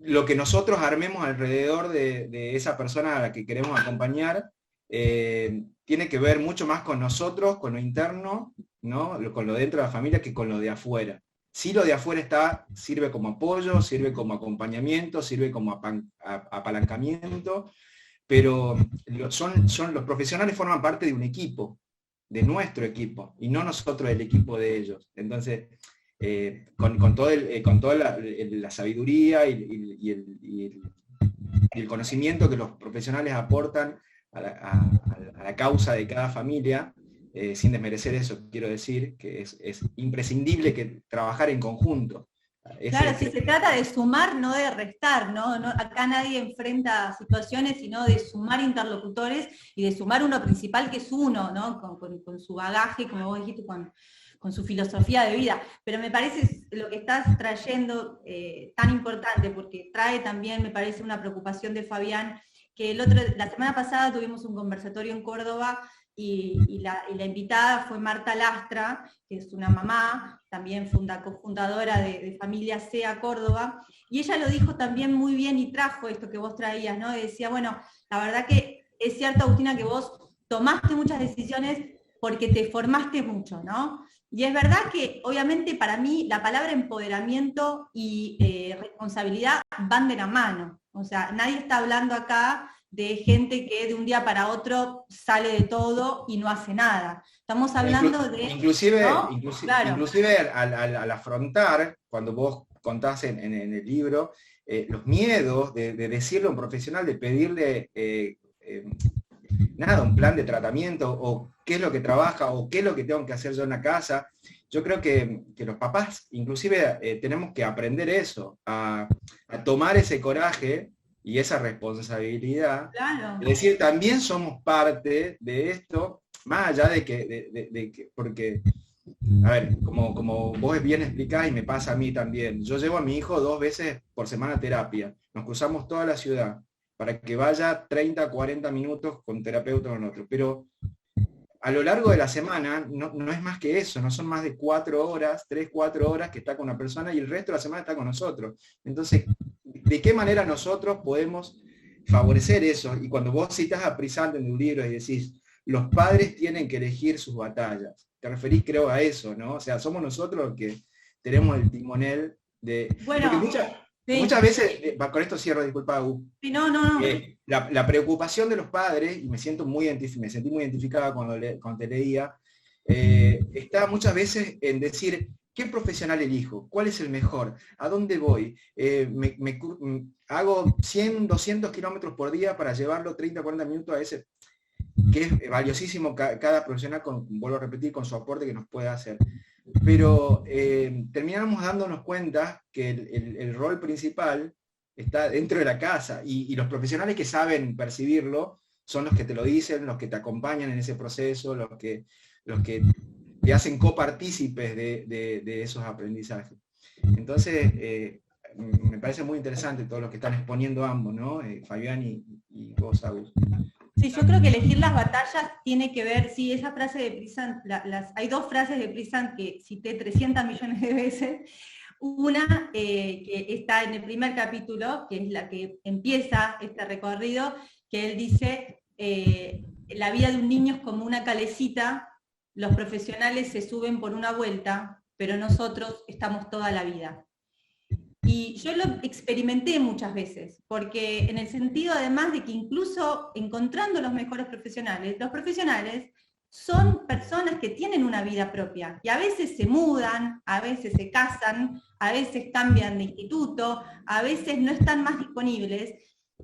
lo que nosotros armemos alrededor de esa persona a la que queremos acompañar tiene que ver mucho más con nosotros, con lo interno, ¿no? Con lo dentro de la familia, que con lo de afuera. Si lo de afuera sirve como apoyo, sirve como acompañamiento, sirve como apalancamiento, pero los profesionales forman parte de un equipo, de nuestro equipo, y no nosotros del equipo de ellos. Entonces, con toda la sabiduría y el conocimiento que los profesionales aportan a la causa de cada familia, sin desmerecer eso, quiero decir que es imprescindible que trabajar en conjunto. Claro, si se trata de sumar, no de restar, ¿no? Acá nadie enfrenta situaciones, sino de sumar interlocutores y de sumar uno principal, que es uno, ¿no? Con su bagaje, como vos dijiste, con su filosofía de vida. Pero me parece lo que estás trayendo tan importante, porque trae también, me parece, una preocupación de Fabián, que la semana pasada tuvimos un conversatorio en Córdoba y la invitada fue Marta Lastra, que es una mamá, también cofundadora de Familia SEA Córdoba, y ella lo dijo también muy bien y trajo esto que vos traías, ¿no? Y decía, bueno, la verdad que es cierto, Agustina, que vos tomaste muchas decisiones porque te formaste mucho, ¿no? Y es verdad que, obviamente, para mí, la palabra empoderamiento y responsabilidad van de la mano. O sea, nadie está hablando acá de gente que de un día para otro sale de todo y no hace nada. Estamos hablando de... Inclusive, ¿no? claro. Inclusive al afrontar, cuando vos contás en el libro, los miedos de decirle a un profesional, de pedirle un plan de tratamiento, o qué es lo que trabaja, o qué es lo que tengo que hacer yo en la casa. Yo creo que los papás inclusive tenemos que aprender eso, a tomar ese coraje y esa responsabilidad. Claro. Es decir, también somos parte de esto, más allá de que porque, a ver, como vos bien explicás y me pasa a mí también, yo llevo a mi hijo 2 veces por semana a terapia, nos cruzamos toda la ciudad, para que vaya 30, 40 minutos con terapeuta o con otro, pero a lo largo de la semana no es más que eso, no son más de 4 horas, 3, 4 horas que está con una persona y el resto de la semana está con nosotros. Entonces, ¿de qué manera nosotros podemos favorecer eso? Y cuando vos citás a Prisant en un libro y decís, los padres tienen que elegir sus batallas, te referís, creo, a eso, ¿no? O sea, somos nosotros los que tenemos el timonel de... Bueno, muchas veces, con esto cierro, disculpa, Agus, sí, no. la preocupación de los padres, y me sentí muy identificada cuando te leía, está muchas veces en decir, ¿qué profesional elijo? ¿Cuál es el mejor? ¿A dónde voy? Hago 100, 200 kilómetros por día para llevarlo 30, 40 minutos a ese, que es valiosísimo cada profesional, vuelvo a repetir, con su aporte que nos puede hacer. Pero terminamos dándonos cuenta que el rol principal está dentro de la casa, y los profesionales que saben percibirlo son los que te lo dicen, los que te acompañan en ese proceso, los que te hacen copartícipes de esos aprendizajes. Entonces, me parece muy interesante todo lo que están exponiendo ambos, ¿no? Fabián y vos, Agus. Sí, yo creo que elegir las batallas tiene que ver, sí, esa frase de Prissant, hay dos frases de Prissant que cité 300 millones de veces. Una que está en el primer capítulo, que es la que empieza este recorrido, que él dice, la vida de un niño es como una calecita, los profesionales se suben por una vuelta, pero nosotros estamos toda la vida. Y yo lo experimenté muchas veces, porque en el sentido además de que incluso encontrando los mejores profesionales, los profesionales son personas que tienen una vida propia, y a veces se mudan, a veces se casan, a veces cambian de instituto, a veces no están más disponibles,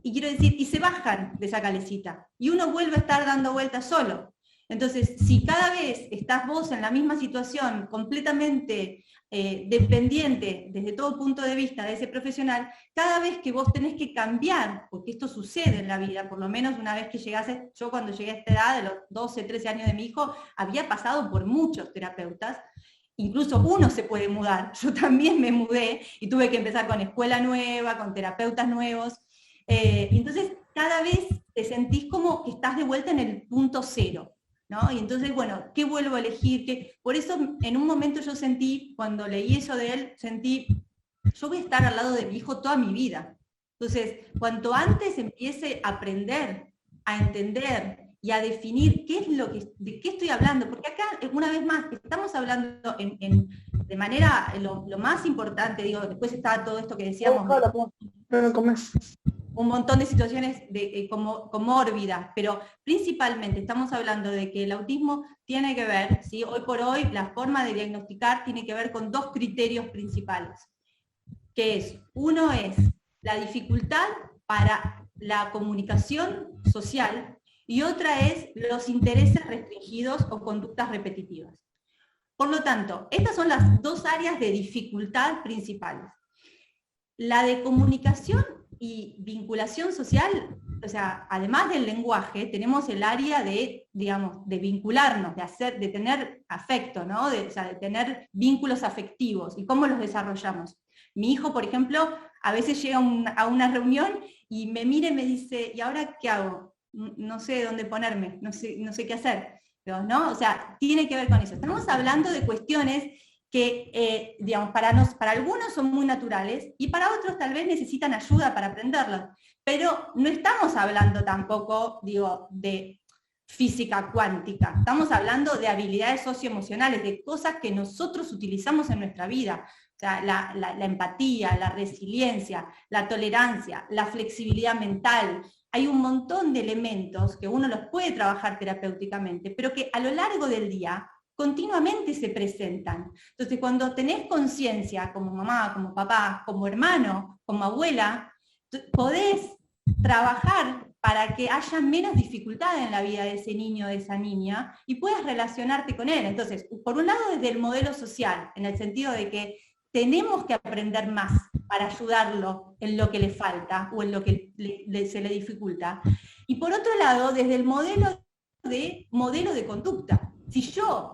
y quiero decir, y se bajan de esa calecita, y uno vuelve a estar dando vueltas solo. Entonces, si cada vez estás vos en la misma situación, completamente dependiente desde todo punto de vista de ese profesional, cada vez que vos tenés que cambiar, porque esto sucede en la vida, por lo menos una vez que llegase, yo cuando llegué a esta edad, de los 12, 13 años de mi hijo, había pasado por muchos terapeutas, incluso uno se puede mudar, yo también me mudé y tuve que empezar con escuela nueva, con terapeutas nuevos, entonces cada vez te sentís como que estás de vuelta en el punto cero. ¿No? Y entonces, bueno, ¿qué vuelvo a elegir? Por eso en un momento yo sentí, cuando leí eso de él, sentí, yo voy a estar al lado de mi hijo toda mi vida. Entonces, cuanto antes empiece a aprender, a entender y a definir qué es de qué estoy hablando, porque acá, una vez más, estamos hablando de manera, lo más importante, digo, después está todo esto que decíamos, un montón de situaciones comórbidas, pero principalmente estamos hablando de que el autismo tiene que ver, ¿sí? Hoy por hoy la forma de diagnosticar tiene que ver con dos criterios principales, que es, uno es la dificultad para la comunicación social y otra es los intereses restringidos o conductas repetitivas. Por lo tanto, estas son las dos áreas de dificultad principales. La de comunicación y vinculación social, o sea, además del lenguaje, tenemos el área de, digamos, de vincularnos, de tener afecto, ¿no? O sea, de tener vínculos afectivos, y cómo los desarrollamos. Mi hijo, por ejemplo, a veces llega a una reunión y me mira y me dice, ¿y ahora qué hago? No sé dónde ponerme, no sé qué hacer. Pero, ¿no? O sea, tiene que ver con eso. Estamos hablando de cuestiones que, digamos, para algunos son muy naturales y para otros tal vez necesitan ayuda para aprenderlos. Pero no estamos hablando tampoco, digo, de física cuántica. Estamos hablando de habilidades socioemocionales, de cosas que nosotros utilizamos en nuestra vida. O sea, la empatía, la resiliencia, la tolerancia, la flexibilidad mental. Hay un montón de elementos que uno los puede trabajar terapéuticamente, pero que a lo largo del día continuamente se presentan. Entonces, cuando tenés conciencia, como mamá, como papá, como hermano, como abuela, podés trabajar para que haya menos dificultad en la vida de ese niño o de esa niña y puedas relacionarte con él. Entonces, por un lado desde el modelo social, en el sentido de que tenemos que aprender más para ayudarlo en lo que le falta o en lo que se le dificulta. Y por otro lado, desde el modelo de conducta. Si yo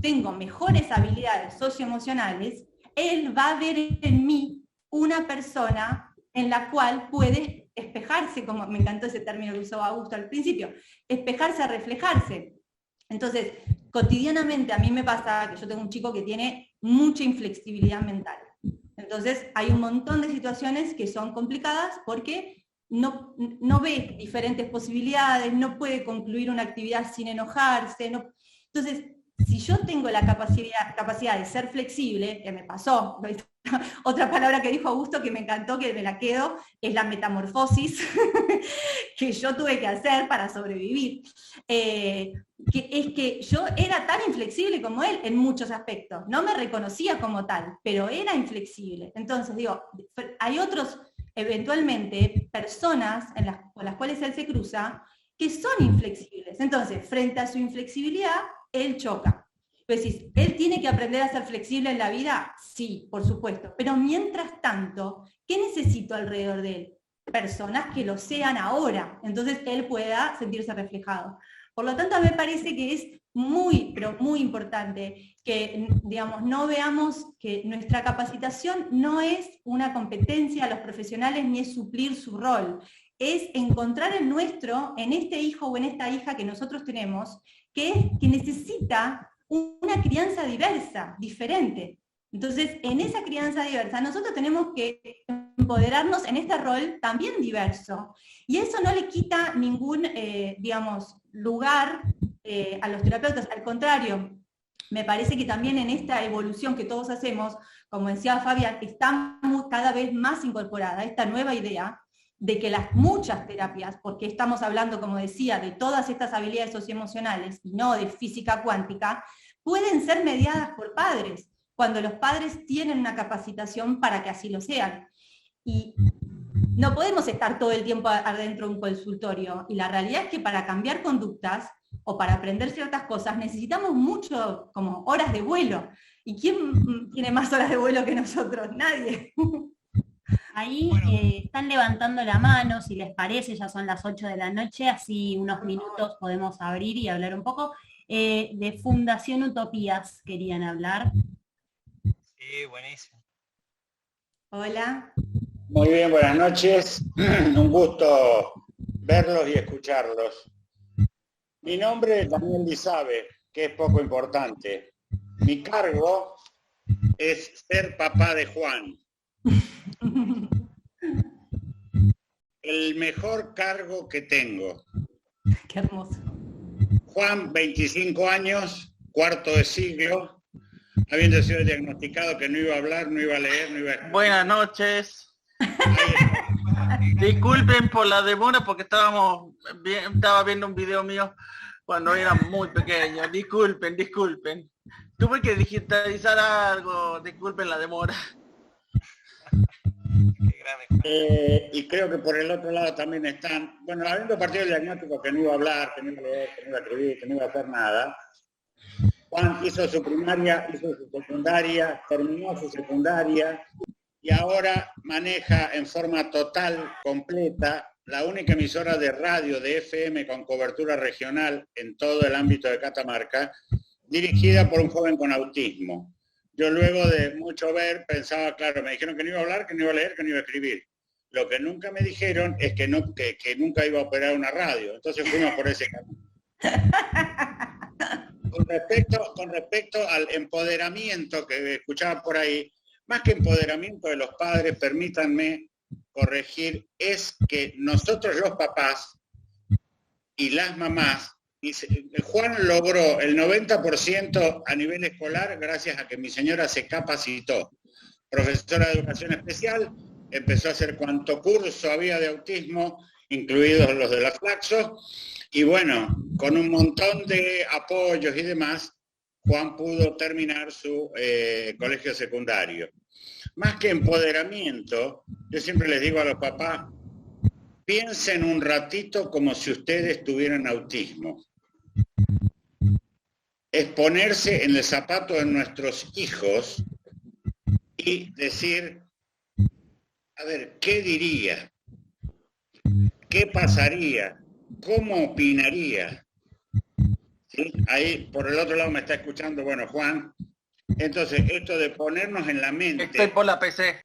tengo mejores habilidades socioemocionales, él va a ver en mí una persona en la cual puede espejarse, como me encantó ese término que usó Augusto al principio, espejarse, reflejarse. Entonces, cotidianamente a mí me pasa que yo tengo un chico que tiene mucha inflexibilidad mental. Entonces, hay un montón de situaciones que son complicadas porque no ve diferentes posibilidades, no puede concluir una actividad sin enojarse. Entonces, si yo tengo la capacidad de ser flexible, que me pasó, otra palabra que dijo Augusto que me encantó, que me la quedo, es la metamorfosis que yo tuve que hacer para sobrevivir. Que es que yo era tan inflexible como él en muchos aspectos, no me reconocía como tal, pero era inflexible. Entonces digo, hay otros, eventualmente, personas con las cuales él se cruza, que son inflexibles. Entonces, frente a su inflexibilidad, él choca. Pues ¿él tiene que aprender a ser flexible en la vida? Sí, por supuesto. Pero mientras tanto, ¿qué necesito alrededor de él? Personas que lo sean ahora. Entonces él pueda sentirse reflejado. Por lo tanto, a mí me parece que es muy, pero muy importante que, digamos, no veamos que nuestra capacitación no es una competencia a los profesionales ni es suplir su rol. es encontrar en este hijo o en esta hija que nosotros tenemos, que necesita una crianza diversa, diferente. Entonces, en esa crianza diversa, nosotros tenemos que empoderarnos en este rol también diverso. Y eso no le quita ningún, lugar a los terapeutas. Al contrario, me parece que también en esta evolución que todos hacemos, como decía Fabián, está cada vez más incorporada esta nueva idea de que las muchas terapias, porque estamos hablando, como decía, de todas estas habilidades socioemocionales y no de física cuántica, pueden ser mediadas por padres, cuando los padres tienen una capacitación para que así lo sean. Y no podemos estar todo el tiempo adentro de un consultorio, y la realidad es que para cambiar conductas o para aprender ciertas cosas necesitamos mucho, como horas de vuelo. ¿Y quién tiene más horas de vuelo que nosotros? Nadie. Ahí están levantando la mano, si les parece, ya son las 8 de la noche, así unos minutos podemos abrir y hablar un poco. De Fundación Utopías querían hablar. Sí, buenísimo. Hola. Muy bien, buenas noches. Un gusto verlos y escucharlos. Mi nombre es Daniel Dizabe, que es poco importante. Mi cargo es ser papá de Juan. El mejor cargo que tengo. Qué hermoso. Juan, 25 años, cuarto de siglo, habiendo sido diagnosticado que no iba a hablar, no iba a leer, no iba a escribir. Buenas noches. Disculpen por la demora porque estaba viendo un video mío cuando era muy pequeño. Disculpen. Tuve que digitalizar algo, disculpen la demora. Y creo que por el otro lado también están, bueno, habiendo partido el diagnóstico que no iba a hablar, que no iba a leer, que no iba a escribir, que no iba a hacer nada, Juan hizo su primaria, hizo su secundaria, terminó su secundaria y ahora maneja en forma total, completa, la única emisora de radio de FM con cobertura regional en todo el ámbito de Catamarca, dirigida por un joven con autismo. Yo luego de mucho ver pensaba, claro, me dijeron que no iba a hablar, que no iba a leer, que no iba a escribir. Lo que nunca me dijeron es que nunca iba a operar una radio. Entonces fuimos por ese camino. Con respecto al empoderamiento que escuchaba por ahí, más que empoderamiento de los padres, permítanme corregir, es que nosotros los papás y las mamás, y Juan logró el 90% a nivel escolar gracias a que mi señora se capacitó. Profesora de educación especial, empezó a hacer cuanto curso había de autismo, incluidos los de la Flaxo, y bueno, con un montón de apoyos y demás, Juan pudo terminar su colegio secundario. Más que empoderamiento, yo siempre les digo a los papás, piensen un ratito como si ustedes tuvieran autismo. Es ponerse en el zapato de nuestros hijos y decir, a ver, ¿qué diría? ¿Qué pasaría? ¿Cómo opinaría? ¿Sí? Ahí por el otro lado me está escuchando, bueno, Juan. Entonces, esto de ponernos en la mente... Estoy por la PC.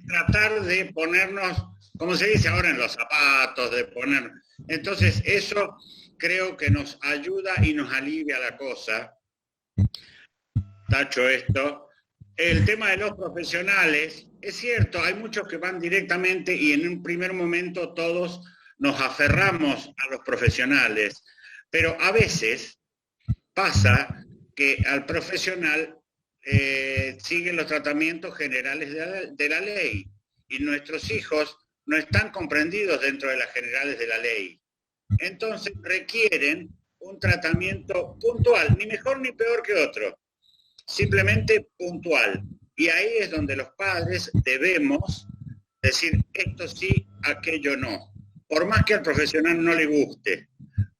Tratar de ponernos, como se dice ahora, en los zapatos, de poner. Entonces, eso creo que nos ayuda y nos alivia la cosa. Tacho esto. El tema de los profesionales, es cierto, hay muchos que van directamente y en un primer momento todos nos aferramos a los profesionales, pero a veces pasa que al profesional siguen los tratamientos generales de la ley y nuestros hijos no están comprendidos dentro de las generales de la ley. Entonces requieren un tratamiento puntual, ni mejor ni peor que otro, simplemente puntual. Y ahí es donde los padres debemos decir esto sí, aquello no, por más que al profesional no le guste.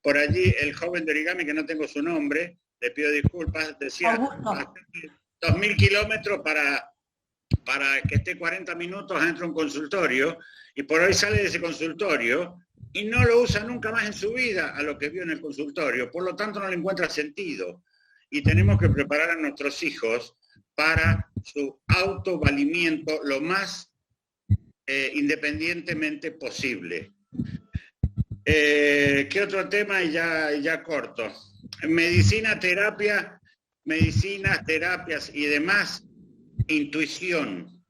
Por allí el joven de origami, que no tengo su nombre, le pido disculpas, decía 2.000 kilómetros para que esté 40 minutos dentro de un consultorio, y por hoy sale de ese consultorio y no lo usa nunca más en su vida a lo que vio en el consultorio, por lo tanto no le encuentra sentido. Y tenemos que preparar a nuestros hijos para su autovalimiento lo más independientemente posible. ¿Qué otro tema? Y ya corto. Medicinas, terapias y demás, intuición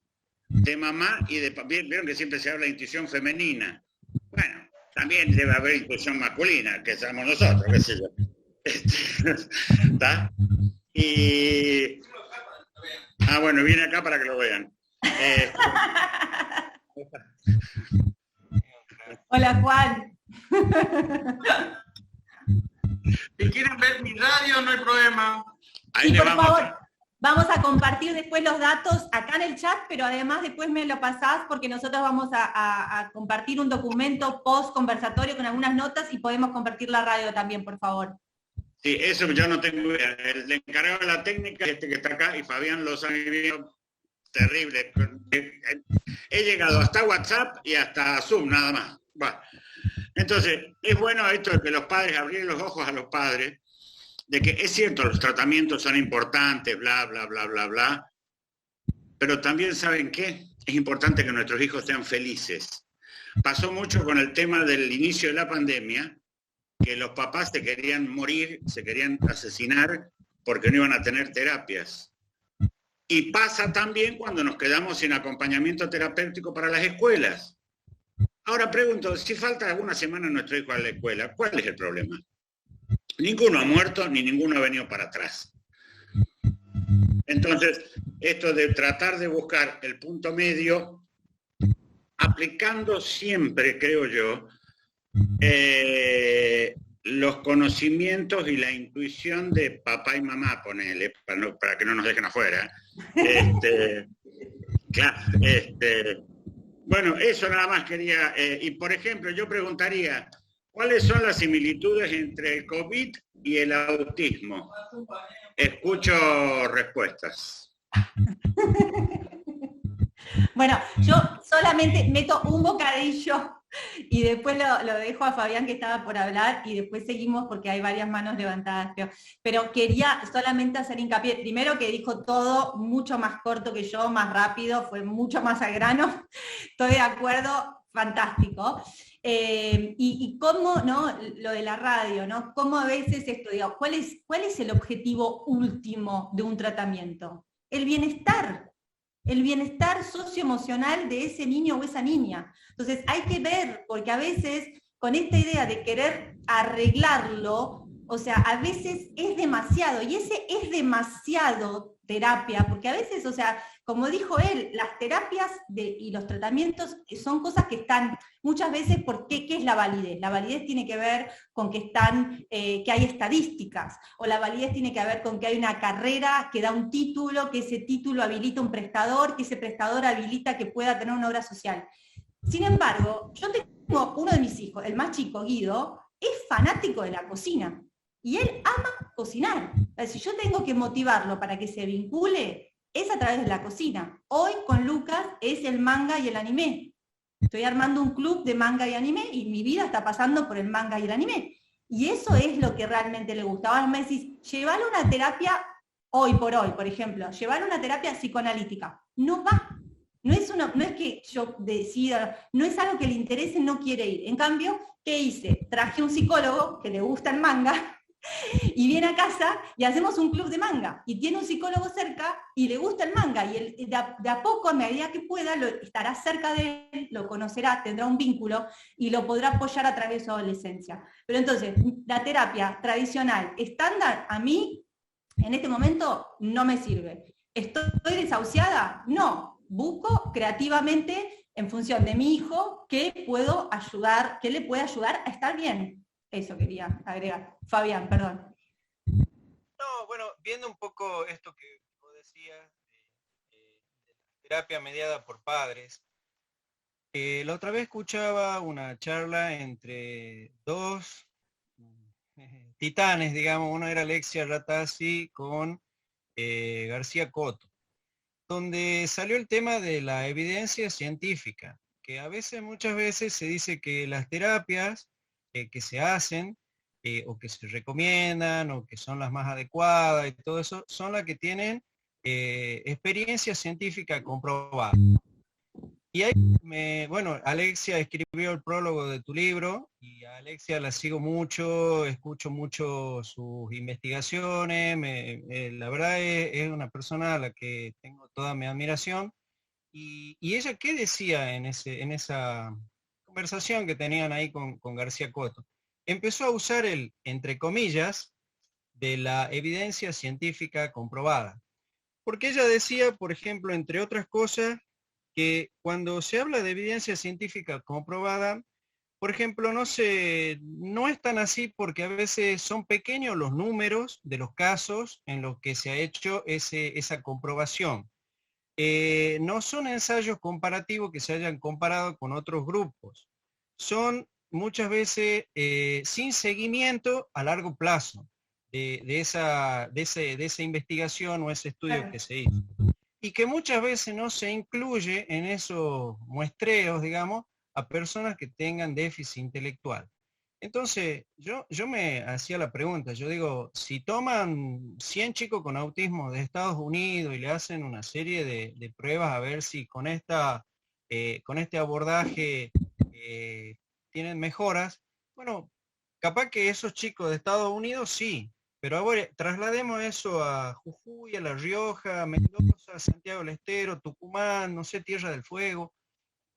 de mamá y de papá. Vieron que siempre se habla de intuición femenina. Bueno, también debe haber intuición masculina, que somos nosotros, qué sé yo. ¿Está? Y... bueno, viene acá para que lo vean. Hola, Juan. Si quieren ver mi radio, no hay problema. Ahí Sí, le por vamos favor, vamos a compartir después los datos acá en el chat, pero además después me lo pasás porque nosotros vamos a compartir un documento post-conversatorio con algunas notas y podemos compartir la radio también, por favor. Sí, eso yo no tengo idea. El encargado de la técnica, que está acá, y Fabián lo sabe bien, terrible. He llegado hasta WhatsApp y hasta Zoom, nada más. Bueno, entonces, es bueno esto de que los padres, abrir los ojos a los padres, de que es cierto, los tratamientos son importantes, bla, bla, bla, bla, bla, pero también, ¿saben qué? Es importante que nuestros hijos sean felices. Pasó mucho con el tema del inicio de la pandemia, que los papás se querían morir, se querían asesinar porque no iban a tener terapias. Y pasa también cuando nos quedamos sin acompañamiento terapéutico para las escuelas. Ahora pregunto, si falta alguna semana nuestro hijo a la escuela, ¿cuál es el problema? Ninguno ha muerto ni ninguno ha venido para atrás. Entonces, esto de tratar de buscar el punto medio, aplicando siempre, creo yo, los conocimientos y la intuición de papá y mamá, ponele, para que no nos dejen afuera. Claro, bueno, eso nada más quería. Y por ejemplo, yo preguntaría, ¿cuáles son las similitudes entre el COVID y el autismo? Escucho respuestas. Bueno, yo solamente meto un bocadillo y después lo dejo a Fabián que estaba por hablar y después seguimos porque hay varias manos levantadas, pero quería solamente hacer hincapié, primero que dijo todo mucho más corto que yo, más rápido, fue mucho más al grano, estoy de acuerdo, fantástico. Y cómo, ¿no? Lo de la radio, ¿no? Cómo a veces esto, digo, ¿cuál es el objetivo último de un tratamiento? El bienestar socioemocional de ese niño o esa niña. Entonces hay que ver, porque a veces con esta idea de querer arreglarlo, o sea, a veces es demasiado, y ese es demasiado terapia, porque a veces, o sea, como dijo él, las terapias y los tratamientos son cosas que están, muchas veces, ¿qué es la validez? La validez tiene que ver con que hay estadísticas, o la validez tiene que ver con que hay una carrera que da un título, que ese título habilita un prestador, que ese prestador habilita que pueda tener una obra social. Sin embargo, yo tengo uno de mis hijos, el más chico, Guido, es fanático de la cocina, y él ama cocinar. Si yo tengo que motivarlo para que se vincule, es a través de la cocina. Hoy con Lucas es el manga y el anime. Estoy armando un club de manga y anime y mi vida está pasando por el manga y el anime. Y eso es lo que realmente le gusta. Ahora me decís, llevarlo a una terapia hoy por hoy, por ejemplo, llevarlo a una terapia psicoanalítica. No va. No es que yo decida, no es algo que le interese, no quiere ir. En cambio, ¿qué hice? Traje un psicólogo que le gusta el manga, y viene a casa y hacemos un club de manga, y tiene un psicólogo cerca y le gusta el manga, y él de a poco, a medida que pueda, estará cerca de él, lo conocerá, tendrá un vínculo y lo podrá apoyar a través de su adolescencia. Pero entonces, la terapia tradicional, estándar, a mí, en este momento, no me sirve. ¿Estoy desahuciada? No. Busco creativamente, en función de mi hijo, qué le puede ayudar a estar bien. Eso quería agregar. Fabián, perdón. No, bueno, viendo un poco esto que vos decías, de terapia mediada por padres, la otra vez escuchaba una charla entre dos titanes, digamos, uno era Alexia Ratazzi con García Coto, donde salió el tema de la evidencia científica, que muchas veces se dice que las terapias que se hacen o que se recomiendan o que son las más adecuadas y todo eso, son las que tienen experiencia científica comprobada. Y ahí, bueno, Alexia escribió el prólogo de tu libro y a Alexia la sigo mucho, escucho mucho sus investigaciones, la verdad es una persona a la que tengo toda mi admiración. Y ella, ¿qué decía en esa conversación que tenían ahí con García Coto? Empezó a usar el, entre comillas, de la evidencia científica comprobada. Porque ella decía, por ejemplo, entre otras cosas, que cuando se habla de evidencia científica comprobada, por ejemplo, no es tan así porque a veces son pequeños los números de los casos en los que se ha hecho esa comprobación. No son ensayos comparativos que se hayan comparado con otros grupos. Son muchas veces sin seguimiento a largo plazo de esa investigación o ese estudio que se hizo. Y que muchas veces no se incluye en esos muestreos, digamos, a personas que tengan déficit intelectual. Entonces, yo me hacía la pregunta, yo digo, si toman 100 chicos con autismo de Estados Unidos y le hacen una serie de pruebas a ver si con este abordaje tienen mejoras, bueno, capaz que esos chicos de Estados Unidos sí, pero ahora traslademos eso a Jujuy, a La Rioja, Mendoza, Santiago del Estero, Tucumán, no sé, Tierra del Fuego,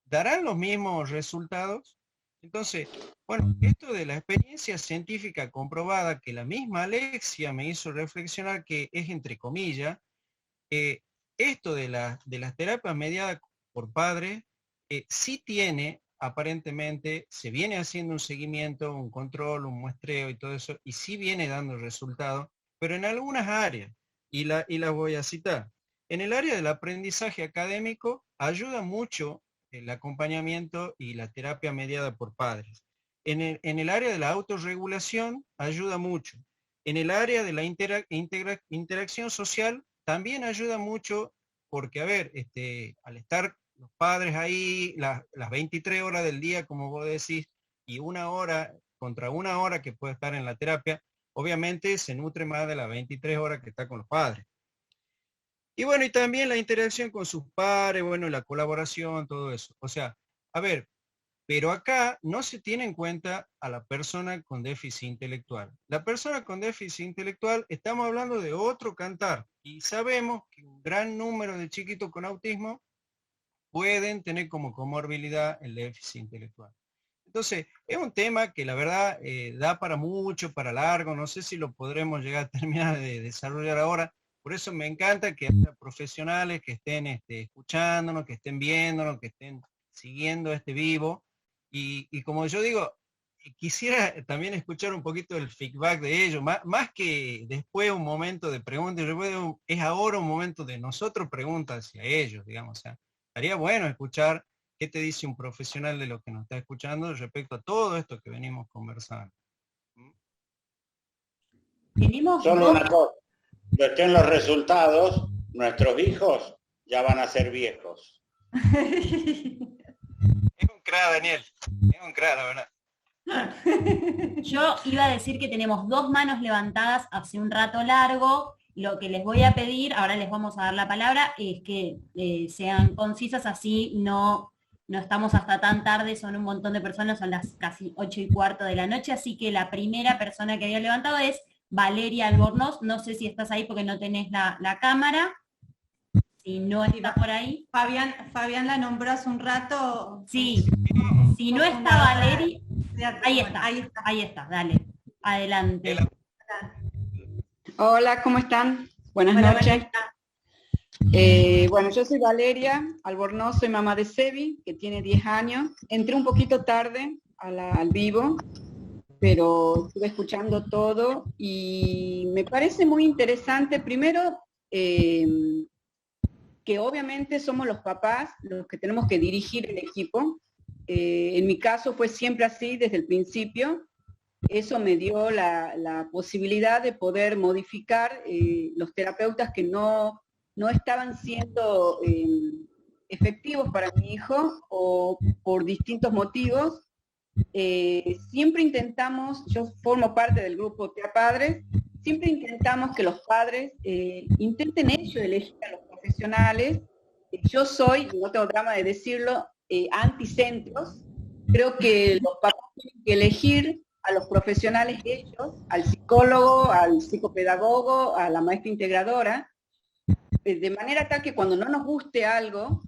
¿darán los mismos resultados? Entonces, bueno, esto de la experiencia científica comprobada, que la misma Alexia me hizo reflexionar que es entre comillas, esto de las terapias mediadas por padres, sí tiene, aparentemente, se viene haciendo un seguimiento, un control, un muestreo y todo eso, y sí viene dando resultados, pero en algunas áreas, y las voy a citar. En el área del aprendizaje académico, ayuda mucho el acompañamiento y la terapia mediada por padres. En el área de la autorregulación ayuda mucho. En el área de la interacción social también ayuda mucho porque, a ver, al estar los padres ahí las 23 horas del día, como vos decís, y una hora contra una hora que puede estar en la terapia, obviamente se nutre más de las 23 horas que está con los padres. Y bueno, y también la interacción con sus padres, bueno, la colaboración, todo eso. O sea, a ver, pero acá no se tiene en cuenta a la persona con déficit intelectual. La persona con déficit intelectual, estamos hablando de otro cantar. Y sabemos que un gran número de chiquitos con autismo pueden tener como comorbilidad el déficit intelectual. Entonces, es un tema que la verdad da para mucho, para largo. No sé si lo podremos llegar a terminar de desarrollar ahora. Por eso me encanta que haya profesionales que estén escuchándonos, que estén viéndonos, que estén siguiendo este vivo. Y como yo digo, quisiera también escuchar un poquito el feedback de ellos, más que después un momento de preguntas, es ahora un momento de nosotros preguntas hacia ellos, digamos. O sea, estaría bueno escuchar qué te dice un profesional de lo que nos está escuchando respecto a todo esto que venimos conversando. Solo una cosa. Que estén los resultados, nuestros hijos ya van a ser viejos. Es un crack, Daniel. Es un crack, la verdad. Yo iba a decir que tenemos 2 manos levantadas hace un rato largo. Lo que les voy a pedir, ahora les vamos a dar la palabra, es que sean concisas, así no estamos hasta tan tarde, son un montón de personas, son las casi 8:15 de la noche, así que la primera persona que había levantado es Valeria Albornoz. No sé si estás ahí porque no tenés la cámara. Si no está por ahí. Fabián la nombró hace un rato. Sí, si no está Valeria, ahí está, dale, adelante. Hola, ¿cómo están? Buenas noches. Bueno, yo soy Valeria Albornoz, soy mamá de Sebi, que tiene 10 años. Entré un poquito tarde al vivo, pero estuve escuchando todo y me parece muy interesante, primero, que obviamente somos los papás los que tenemos que dirigir el equipo. En mi caso fue siempre así desde el principio. Eso me dio la posibilidad de poder modificar los terapeutas que no estaban siendo efectivos para mi hijo o por distintos motivos. Siempre intentamos, yo formo parte del grupo TEA Padres, siempre intentamos que los padres intenten ellos elegir a los profesionales yo soy, no tengo drama de decirlo, anticentros. Creo que los papás tienen que elegir a los profesionales ellos, al psicólogo, al psicopedagogo, a la maestra integradora, de manera tal que cuando no nos guste algo,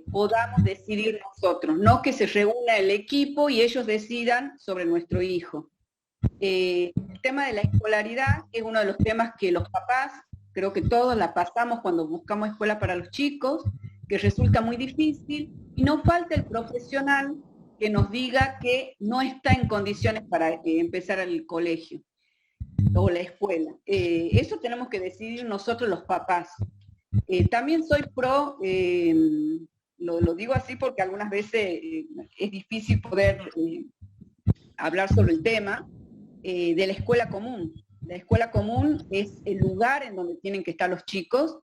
podamos decidir nosotros, no que se reúna el equipo y ellos decidan sobre nuestro hijo. El tema de la escolaridad es uno de los temas que los papás, creo que todos la pasamos cuando buscamos escuela para los chicos, que resulta muy difícil, y no falta el profesional que nos diga que no está en condiciones para empezar el colegio o la escuela. Eso tenemos que decidir nosotros los papás. También soy pro, lo digo así porque algunas veces es difícil poder hablar sobre el tema, de la escuela común. La escuela común es el lugar en donde tienen que estar los chicos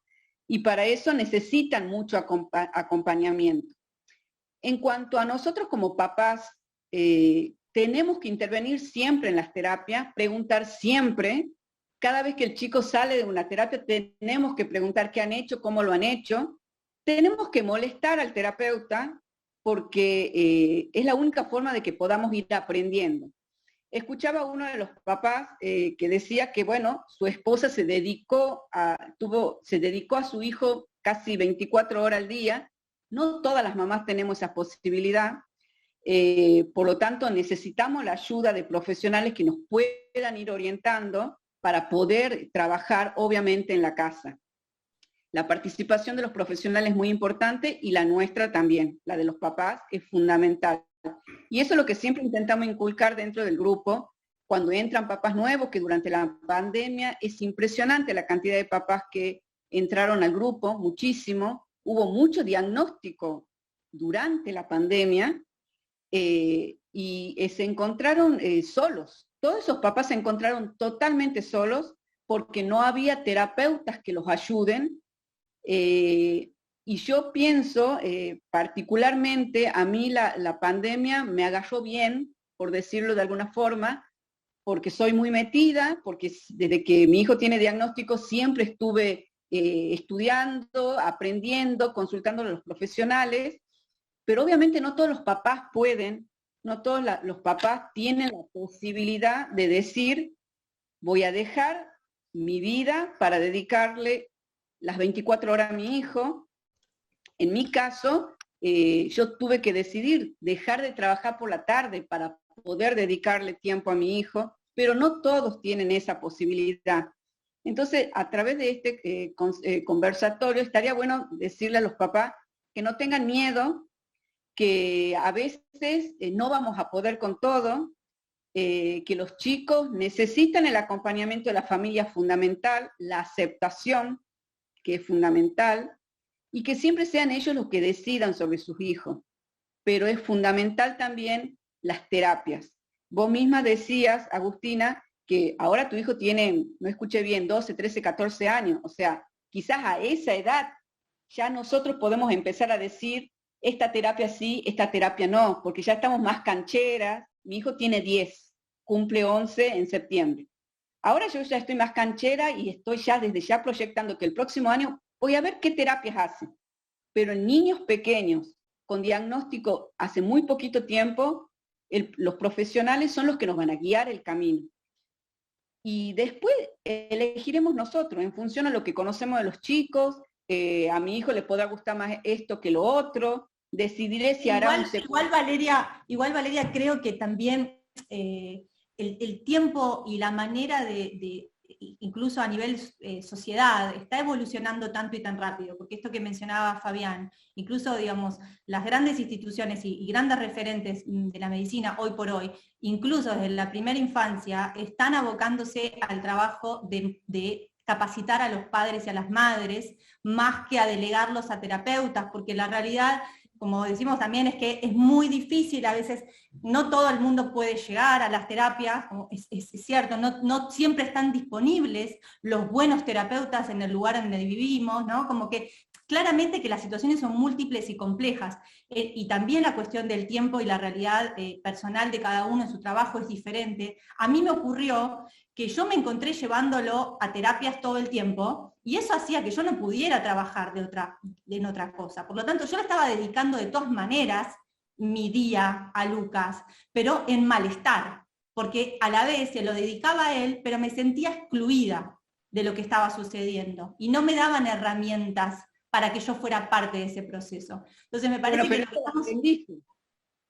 y para eso necesitan mucho acompañamiento. En cuanto a nosotros como papás, tenemos que intervenir siempre en las terapias, preguntar siempre. Cada vez que el chico sale de una terapia, tenemos que preguntar qué han hecho, cómo lo han hecho. Tenemos que molestar al terapeuta porque es la única forma de que podamos ir aprendiendo. Escuchaba a uno de los papás que decía que, bueno, su esposa se dedicó a su hijo casi 24 horas al día. No todas las mamás tenemos esa posibilidad, por lo tanto necesitamos la ayuda de profesionales que nos puedan ir orientando para poder trabajar, obviamente, en la casa. La participación de los profesionales es muy importante y la nuestra también, la de los papás, es fundamental. Y eso es lo que siempre intentamos inculcar dentro del grupo, cuando entran papás nuevos, que durante la pandemia es impresionante la cantidad de papás que entraron al grupo, muchísimo. Hubo mucho diagnóstico durante la pandemia y se encontraron solos. Todos esos papás se encontraron totalmente solos porque no había terapeutas que los ayuden. Y yo pienso, particularmente, a mí la pandemia me agarró bien, por decirlo de alguna forma, porque soy muy metida, porque desde que mi hijo tiene diagnóstico siempre estuve estudiando, aprendiendo, consultando a los profesionales, pero obviamente no todos los papás pueden, no todos los papás tienen la posibilidad de decir, voy a dejar mi vida para dedicarle las 24 horas a mi hijo. En mi caso, yo tuve que decidir dejar de trabajar por la tarde para poder dedicarle tiempo a mi hijo, pero no todos tienen esa posibilidad. Entonces, a través de este conversatorio, estaría bueno decirle a los papás que no tengan miedo, que a veces no vamos a poder con todo, que los chicos necesitan el acompañamiento de la familia fundamental, la aceptación, que es fundamental, y que siempre sean ellos los que decidan sobre sus hijos. Pero es fundamental también las terapias. Vos misma decías, Agustina, que ahora tu hijo tiene, no escuché bien, 12, 13, 14 años. O sea, quizás a esa edad ya nosotros podemos empezar a decir, esta terapia sí, esta terapia no, porque ya estamos más cancheras. Mi hijo tiene 10, cumple 11 en septiembre. Ahora yo ya estoy más canchera y estoy ya desde ya proyectando que el próximo año voy a ver qué terapias hacen. Pero en niños pequeños, con diagnóstico hace muy poquito tiempo, los profesionales son los que nos van a guiar el camino. Y después elegiremos nosotros, en función a lo que conocemos de los chicos, a mi hijo le podrá gustar más esto que lo otro, decidiré si hará igual Valeria, creo que también el tiempo y la manera de incluso a nivel sociedad, está evolucionando tanto y tan rápido, porque esto que mencionaba Fabián, incluso, digamos, las grandes instituciones y grandes referentes de la medicina hoy por hoy, incluso desde la primera infancia, están abocándose al trabajo de capacitar a los padres y a las madres, más que a delegarlos a terapeutas, porque la realidad, como decimos también, es que es muy difícil, a veces no todo el mundo puede llegar a las terapias, es cierto, no siempre están disponibles los buenos terapeutas en el lugar donde vivimos, ¿no? Como que claramente que las situaciones son múltiples y complejas, y también la cuestión del tiempo y la realidad personal de cada uno en su trabajo es diferente. A mí me ocurrió que yo me encontré llevándolo a terapias todo el tiempo, y eso hacía que yo no pudiera trabajar en otra cosa. Por lo tanto, yo le estaba dedicando de todas maneras mi día a Lucas, pero en malestar, porque a la vez se lo dedicaba a él, pero me sentía excluida de lo que estaba sucediendo, y no me daban herramientas para que yo fuera parte de ese proceso. Entonces me parece que...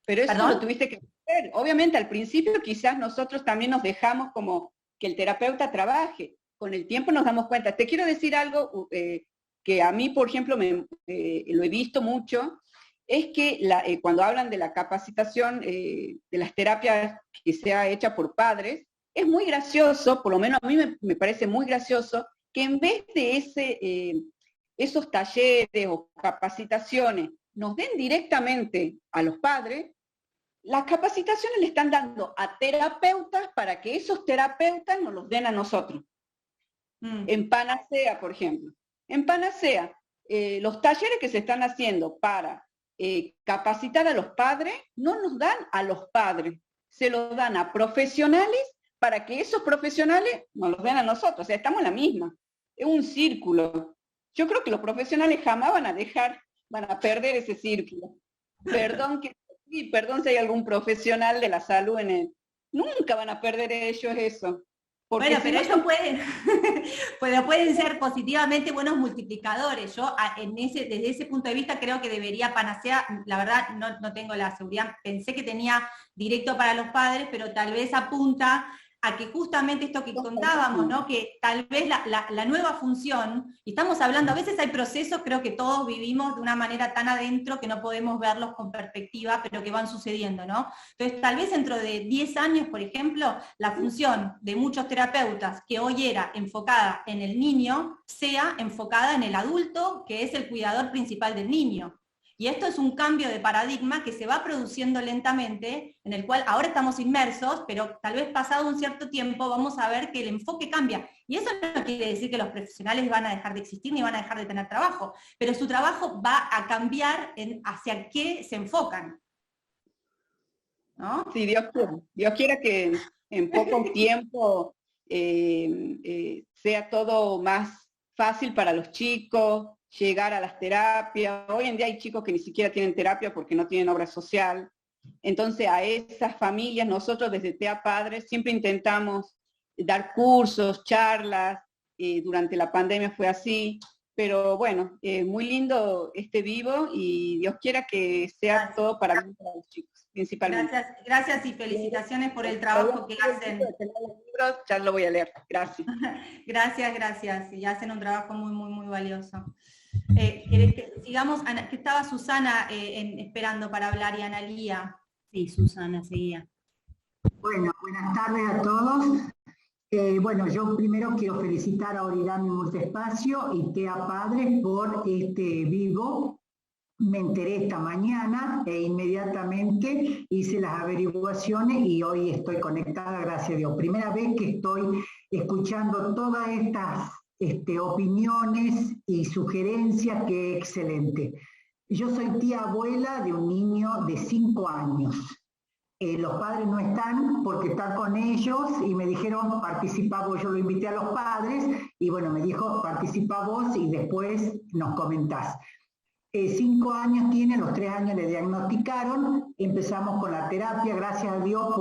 Pero eso lo tuviste que hacer. Obviamente al principio quizás nosotros también nos dejamos como que el terapeuta trabaje. Con el tiempo nos damos cuenta. Te quiero decir algo que a mí, por ejemplo, lo he visto mucho, es que cuando hablan de la capacitación de las terapias que sea hecha por padres, es muy gracioso, por lo menos a mí me parece muy gracioso, que en vez de esos talleres o capacitaciones nos den directamente a los padres, las capacitaciones le están dando a terapeutas para que esos terapeutas nos los den a nosotros. En Panacea, por ejemplo. En Panacea, los talleres que se están haciendo para capacitar a los padres, no nos dan a los padres, se los dan a profesionales para que esos profesionales nos los den a nosotros. O sea, estamos en la misma. Es un círculo. Yo creo que los profesionales jamás van a perder ese círculo. Perdón si hay algún profesional de la salud nunca van a perder ellos eso. Bueno, pero ellos pueden ser positivamente buenos multiplicadores. Yo desde ese punto de vista creo que debería Panacea, la verdad no tengo la seguridad, pensé que tenía directo para los padres, pero tal vez apunta a que justamente esto que contábamos, ¿no? Que tal vez la nueva función, y estamos hablando, a veces hay procesos, creo que todos vivimos de una manera tan adentro que no podemos verlos con perspectiva, pero que van sucediendo, ¿no? Entonces, tal vez dentro de 10 años, por ejemplo, la función de muchos terapeutas que hoy era enfocada en el niño, sea enfocada en el adulto, que es el cuidador principal del niño. Y esto es un cambio de paradigma que se va produciendo lentamente, en el cual ahora estamos inmersos, pero tal vez pasado un cierto tiempo vamos a ver que el enfoque cambia. Y eso no quiere decir que los profesionales van a dejar de existir ni van a dejar de tener trabajo, pero su trabajo va a cambiar hacia qué se enfocan, ¿no? Sí, Dios quiera que en poco tiempo sea todo más fácil para los chicos, llegar a las terapias. Hoy en día hay chicos que ni siquiera tienen terapia porque no tienen obra social. Entonces a esas familias nosotros desde TEA Padres siempre intentamos dar cursos, charlas, durante la pandemia fue así, pero bueno, muy lindo este vivo y Dios quiera que sea todo para los chicos, principalmente. Gracias y felicitaciones por el trabajo que hacen. Ya lo voy a leer, gracias. Gracias, y hacen un trabajo muy valioso. Sigamos, que estaba Susana esperando para hablar y Analía. Sí, Susana, seguía. Bueno, buenas tardes a todos. Bueno, yo primero quiero felicitar a Origami Multiespacio y TEA Padres por este vivo. Me enteré esta mañana e inmediatamente hice las averiguaciones y hoy estoy conectada, gracias a Dios. Primera vez que estoy escuchando todas estas opiniones y sugerencias, que excelente. Yo soy tía abuela de un niño de 5 años. Los padres no están porque están con ellos y me dijeron, participa vos. Yo lo invité a los padres y bueno, me dijo, participa vos y después nos comentás. 5 años tiene, a los 3 años le diagnosticaron, empezamos con la terapia, gracias a Dios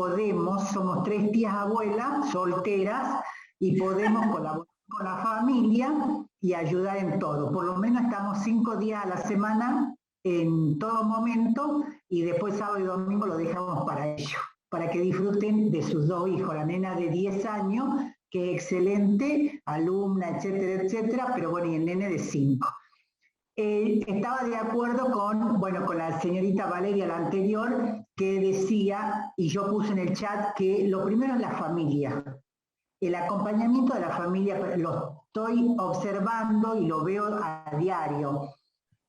somos 3 tías abuelas solteras y podemos colaborar con la familia y ayudar en todo. Por lo menos estamos 5 días a la semana en todo momento y después sábado y domingo lo dejamos para ellos, para que disfruten de sus 2 hijos, la nena de 10 años, que es excelente, alumna, etcétera, etcétera, pero bueno, y el nene de 5. Estaba de acuerdo con la señorita Valeria, la anterior, que decía, y yo puse en el chat, que lo primero es la familia. El acompañamiento de la familia lo estoy observando y lo veo a diario.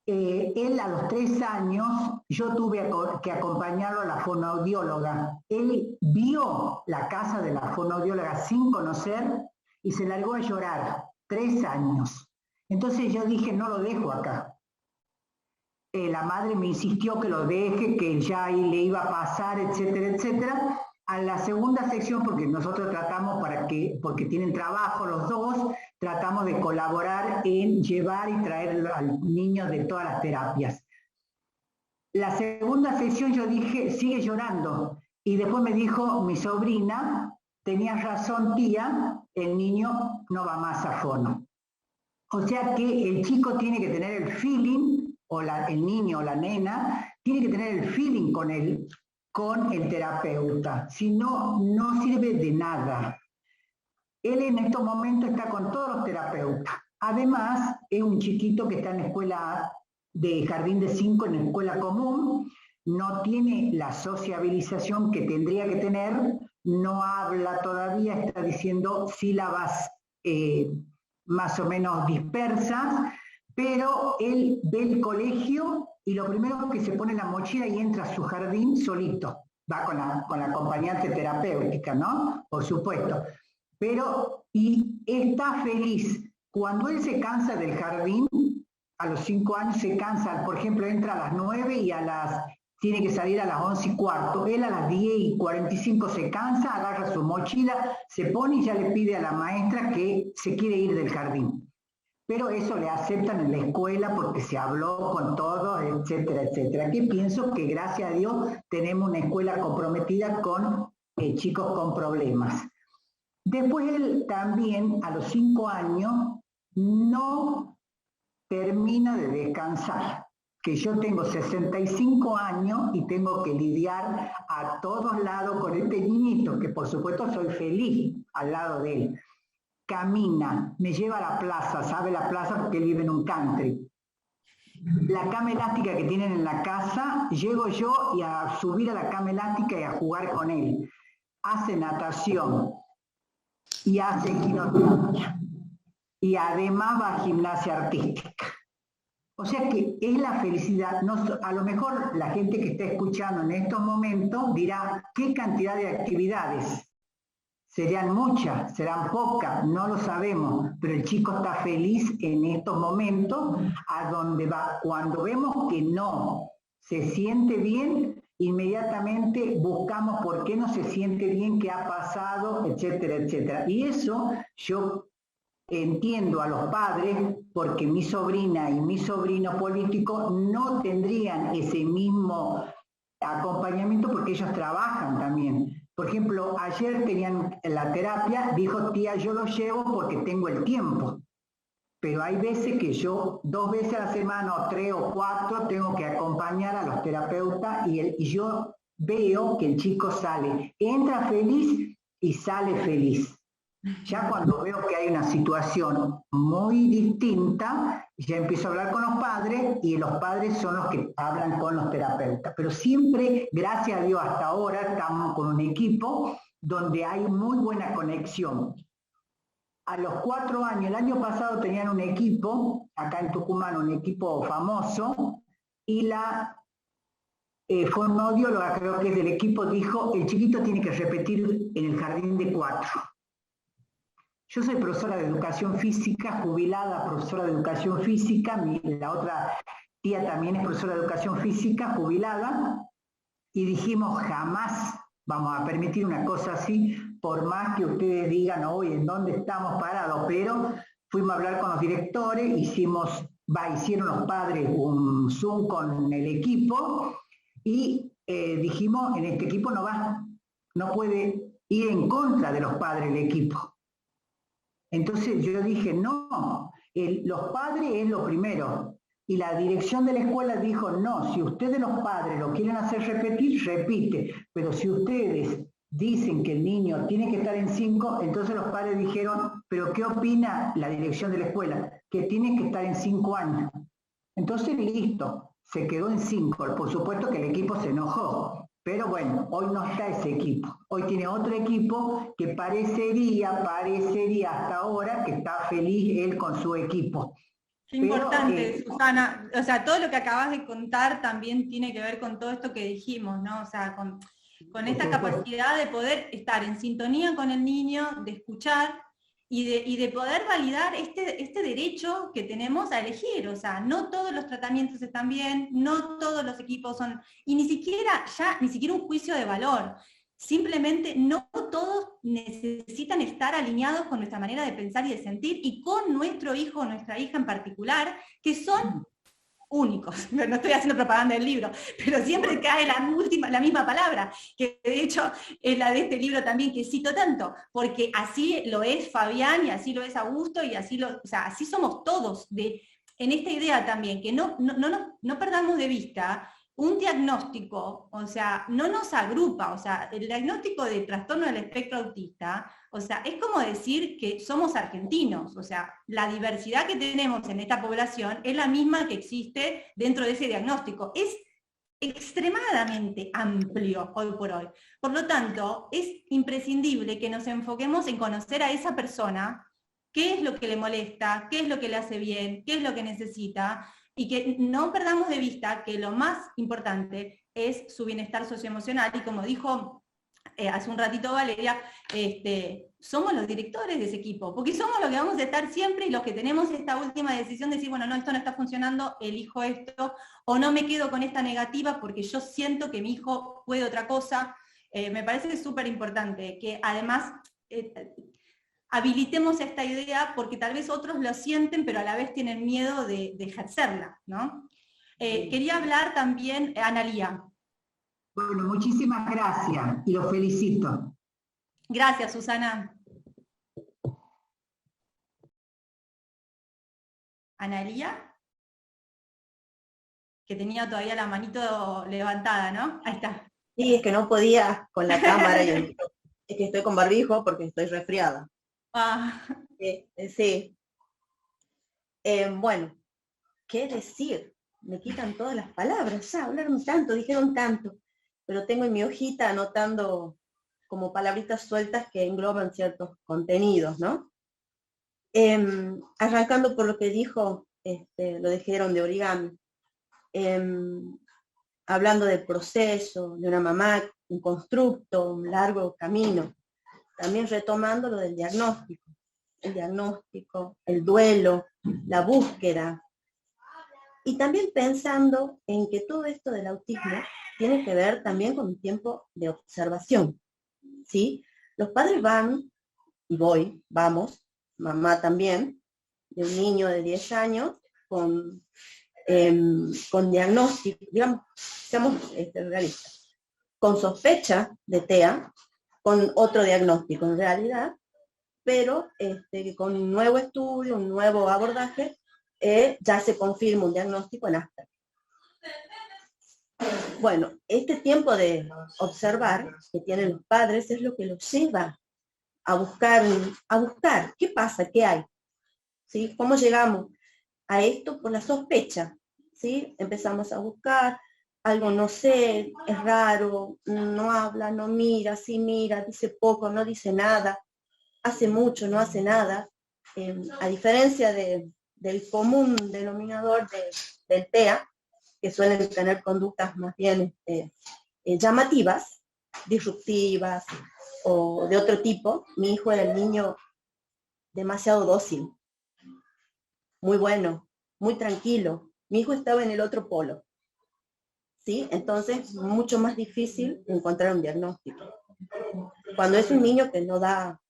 Él a los 3 años, yo tuve que acompañarlo a la fonoaudióloga. Él vio la casa de la fonoaudióloga sin conocer y se largó a llorar, 3 años. Entonces yo dije, no lo dejo acá. La madre me insistió que lo deje, que ya le iba a pasar, etcétera, etcétera. A la segunda sección, porque nosotros tratamos porque tienen trabajo los dos, tratamos de colaborar en llevar y traer al niño de todas las terapias. La segunda sección yo dije, sigue llorando. Y después me dijo mi sobrina, tenías razón tía, el niño no va más a fono. O sea que el chico tiene que tener el feeling, o el niño o la nena, tiene que tener el feeling con el terapeuta. Si no, no sirve de nada. Él en estos momentos está con todos los terapeutas. Además, es un chiquito que está en escuela de jardín de 5, en escuela común, no tiene la sociabilización que tendría que tener, no habla todavía, está diciendo sílabas más o menos dispersas, pero él ve el colegio y lo primero es que se pone la mochila y entra a su jardín solito, va con la acompañante terapéutica, ¿no? Por supuesto. Y está feliz. Cuando él se cansa del jardín, a los 5 años se cansa, por ejemplo, entra a las 9 y tiene que salir a las 11:15. Él a las 10:45 se cansa, agarra su mochila, se pone y ya le pide a la maestra que se quiere ir del jardín. Pero eso le aceptan en la escuela porque se habló con todos, etcétera, etcétera. Aquí pienso que gracias a Dios tenemos una escuela comprometida con chicos con problemas. Después él también, a los 5 años, no termina de descansar. Que yo tengo 65 años y tengo que lidiar a todos lados con este niñito, que por supuesto soy feliz al lado de él. Camina, me lleva a la plaza, sabe la plaza porque él vive en un country. La cama elástica que tienen en la casa, llego yo y a subir a la cama elástica y a jugar con él. Hace natación y hace quinoterapia. Y además va a gimnasia artística. O sea que es la felicidad. A lo mejor la gente que está escuchando en estos momentos dirá, ¿qué cantidad de actividades? ¿Serían muchas? ¿Serán pocas? No lo sabemos, pero el chico está feliz en estos momentos, a donde va. Cuando vemos que no se siente bien, inmediatamente buscamos por qué no se siente bien, qué ha pasado, etcétera, etcétera. Y eso yo entiendo a los padres, porque mi sobrina y mi sobrino político no tendrían ese mismo acompañamiento porque ellos trabajan también. Por ejemplo, ayer tenían la terapia, dijo tía, yo lo llevo porque tengo el tiempo. Pero hay veces que yo 2 veces a la semana, o 3 o 4, tengo que acompañar a los terapeutas y yo veo que el chico entra feliz y sale feliz. Ya cuando veo que hay una situación muy distinta, ya empiezo a hablar con los padres y los padres son los que hablan con los terapeutas. Pero siempre, gracias a Dios, hasta ahora estamos con un equipo donde hay muy buena conexión. A los 4 años, el año pasado tenían un equipo, acá en Tucumán, un equipo famoso, y la fonoaudióloga, creo que es del equipo, dijo, el chiquito tiene que repetir en el jardín de 4. Yo soy profesora de educación física, jubilada profesora de educación física, la otra tía también es profesora de educación física, jubilada, y dijimos jamás vamos a permitir una cosa así, por más que ustedes digan hoy en dónde estamos parados, pero fuimos a hablar con los directores, hicieron los padres un Zoom con el equipo, y dijimos, en este equipo no puede ir en contra de los padres del equipo. Entonces yo dije, no, los padres es lo primero. Y la dirección de la escuela dijo, no, si ustedes los padres lo quieren hacer repetir, repite. Pero si ustedes dicen que el niño tiene que estar en 5, entonces los padres dijeron, pero ¿qué opina la dirección de la escuela? Que tiene que estar en 5 años. Entonces listo, se quedó en 5. Por supuesto que el equipo se enojó. Pero bueno, hoy no está ese equipo. Hoy tiene otro equipo que parecería hasta ahora que está feliz él con su equipo. Qué importante, Susana. O sea, todo lo que acabas de contar también tiene que ver con todo esto que dijimos, ¿no? O sea, con esta capacidad de poder estar en sintonía con el niño, de escuchar y de poder validar este derecho que tenemos a elegir. O sea, no todos los tratamientos están bien, no todos los equipos son, y ni siquiera un juicio de valor. simplemente no todos necesitan estar alineados con nuestra manera de pensar y de sentir, y con nuestro hijo o nuestra hija en particular, que son únicos. No estoy haciendo propaganda del libro, pero siempre cae la misma palabra, que de hecho es la de este libro también, que cito tanto, porque así lo es Fabián, y así lo es Augusto, y así somos todos, en esta idea también, que no perdamos de vista un diagnóstico, o sea, no nos agrupa, o sea, el diagnóstico de trastorno del espectro autista, o sea, es como decir que somos argentinos, o sea, la diversidad que tenemos en esta población es la misma que existe dentro de ese diagnóstico. Es extremadamente amplio hoy por hoy. Por lo tanto, es imprescindible que nos enfoquemos en conocer a esa persona, qué es lo que le molesta, qué es lo que le hace bien, qué es lo que necesita, y que no perdamos de vista que lo más importante es su bienestar socioemocional, y como dijo hace un ratito Valeria, somos los directores de ese equipo, porque somos los que vamos a estar siempre y los que tenemos esta última decisión de decir, bueno, no, esto no está funcionando, elijo esto, o no me quedo con esta negativa porque yo siento que mi hijo puede otra cosa. Me parece súper importante que además habilitemos esta idea, porque tal vez otros lo sienten, pero a la vez tienen miedo de ejercerla, ¿no? Quería hablar también, Analía. Bueno, muchísimas gracias y los felicito. Gracias, Susana. Analía, que tenía todavía la manito levantada, ¿no? Ahí está. Sí, es que no podía con la cámara, y es que estoy con barbijo porque estoy resfriada. Ah. Sí. Bueno, ¿qué decir? Me quitan todas las palabras, ya hablaron tanto, dijeron tanto, pero tengo en mi hojita anotando como palabritas sueltas que engloban ciertos contenidos, ¿no? Arrancando por lo que dijo, lo dijeron de origami, hablando del proceso, de una mamá, un constructo, un largo camino, también retomando lo del diagnóstico, el duelo, la búsqueda, y también pensando en que todo esto del autismo tiene que ver también con un tiempo de observación, ¿sí? Los padres van, y vamos, mamá también, de un niño de 10 años con diagnóstico, digamos, seamos realistas, con sospecha de TEA, con otro diagnóstico en realidad, pero con un nuevo estudio, un nuevo abordaje, ya se confirma un diagnóstico en Asperger. Bueno, este tiempo de observar que tienen los padres es lo que los lleva a buscar, ¿qué pasa? ¿Qué hay? ¿Sí? ¿Cómo llegamos a esto? Por la sospecha, ¿sí? Empezamos a buscar, algo no sé, es raro, no habla, no mira, sí mira, dice poco, no dice nada, hace mucho, no hace nada. A diferencia del común denominador del TEA, que suelen tener conductas más bien llamativas, disruptivas o de otro tipo, mi hijo era el niño demasiado dócil, muy bueno, muy tranquilo. Mi hijo estaba en el otro polo, ¿sí? Entonces, mucho más difícil encontrar un diagnóstico. Cuando es un niño que no da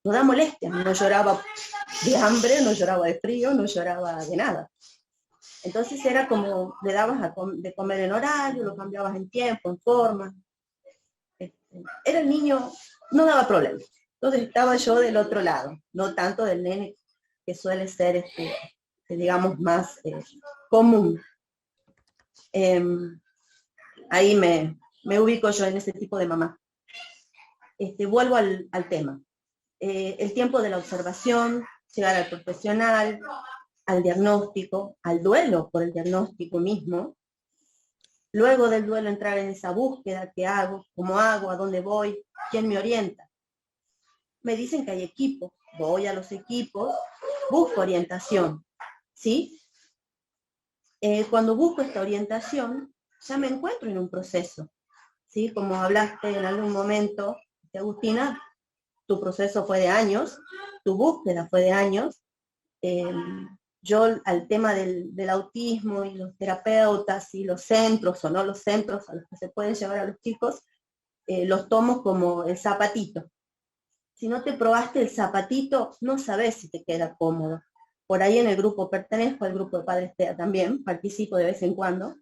molestias, no lloraba de hambre, no lloraba de frío, no lloraba de nada. Entonces era como, le dabas de comer en horario, lo cambiabas en tiempo, en forma. Era el niño, no daba problemas. Entonces estaba yo del otro lado, no tanto del nene que suele ser, digamos, más común. Ahí me ubico yo en ese tipo de mamá. Vuelvo al tema. El tiempo de la observación, llegar al profesional, al diagnóstico, al duelo por el diagnóstico mismo. Luego del duelo entrar en esa búsqueda, ¿qué hago? ¿Cómo hago? ¿A dónde voy? ¿Quién me orienta? Me dicen que hay equipos, voy a los equipos, busco orientación, ¿sí? Cuando busco esta orientación, ya me encuentro en un proceso, ¿sí? Como hablaste en algún momento, Agustina, tu proceso fue de años, tu búsqueda fue de años. Yo al tema del autismo y los terapeutas y los centros o no los centros a los que se pueden llevar a los chicos, los tomo como el zapatito. Si no te probaste el zapatito, no sabes si te queda cómodo. Por ahí en el grupo pertenezco al grupo de Padres TEA también, participo de vez en cuando.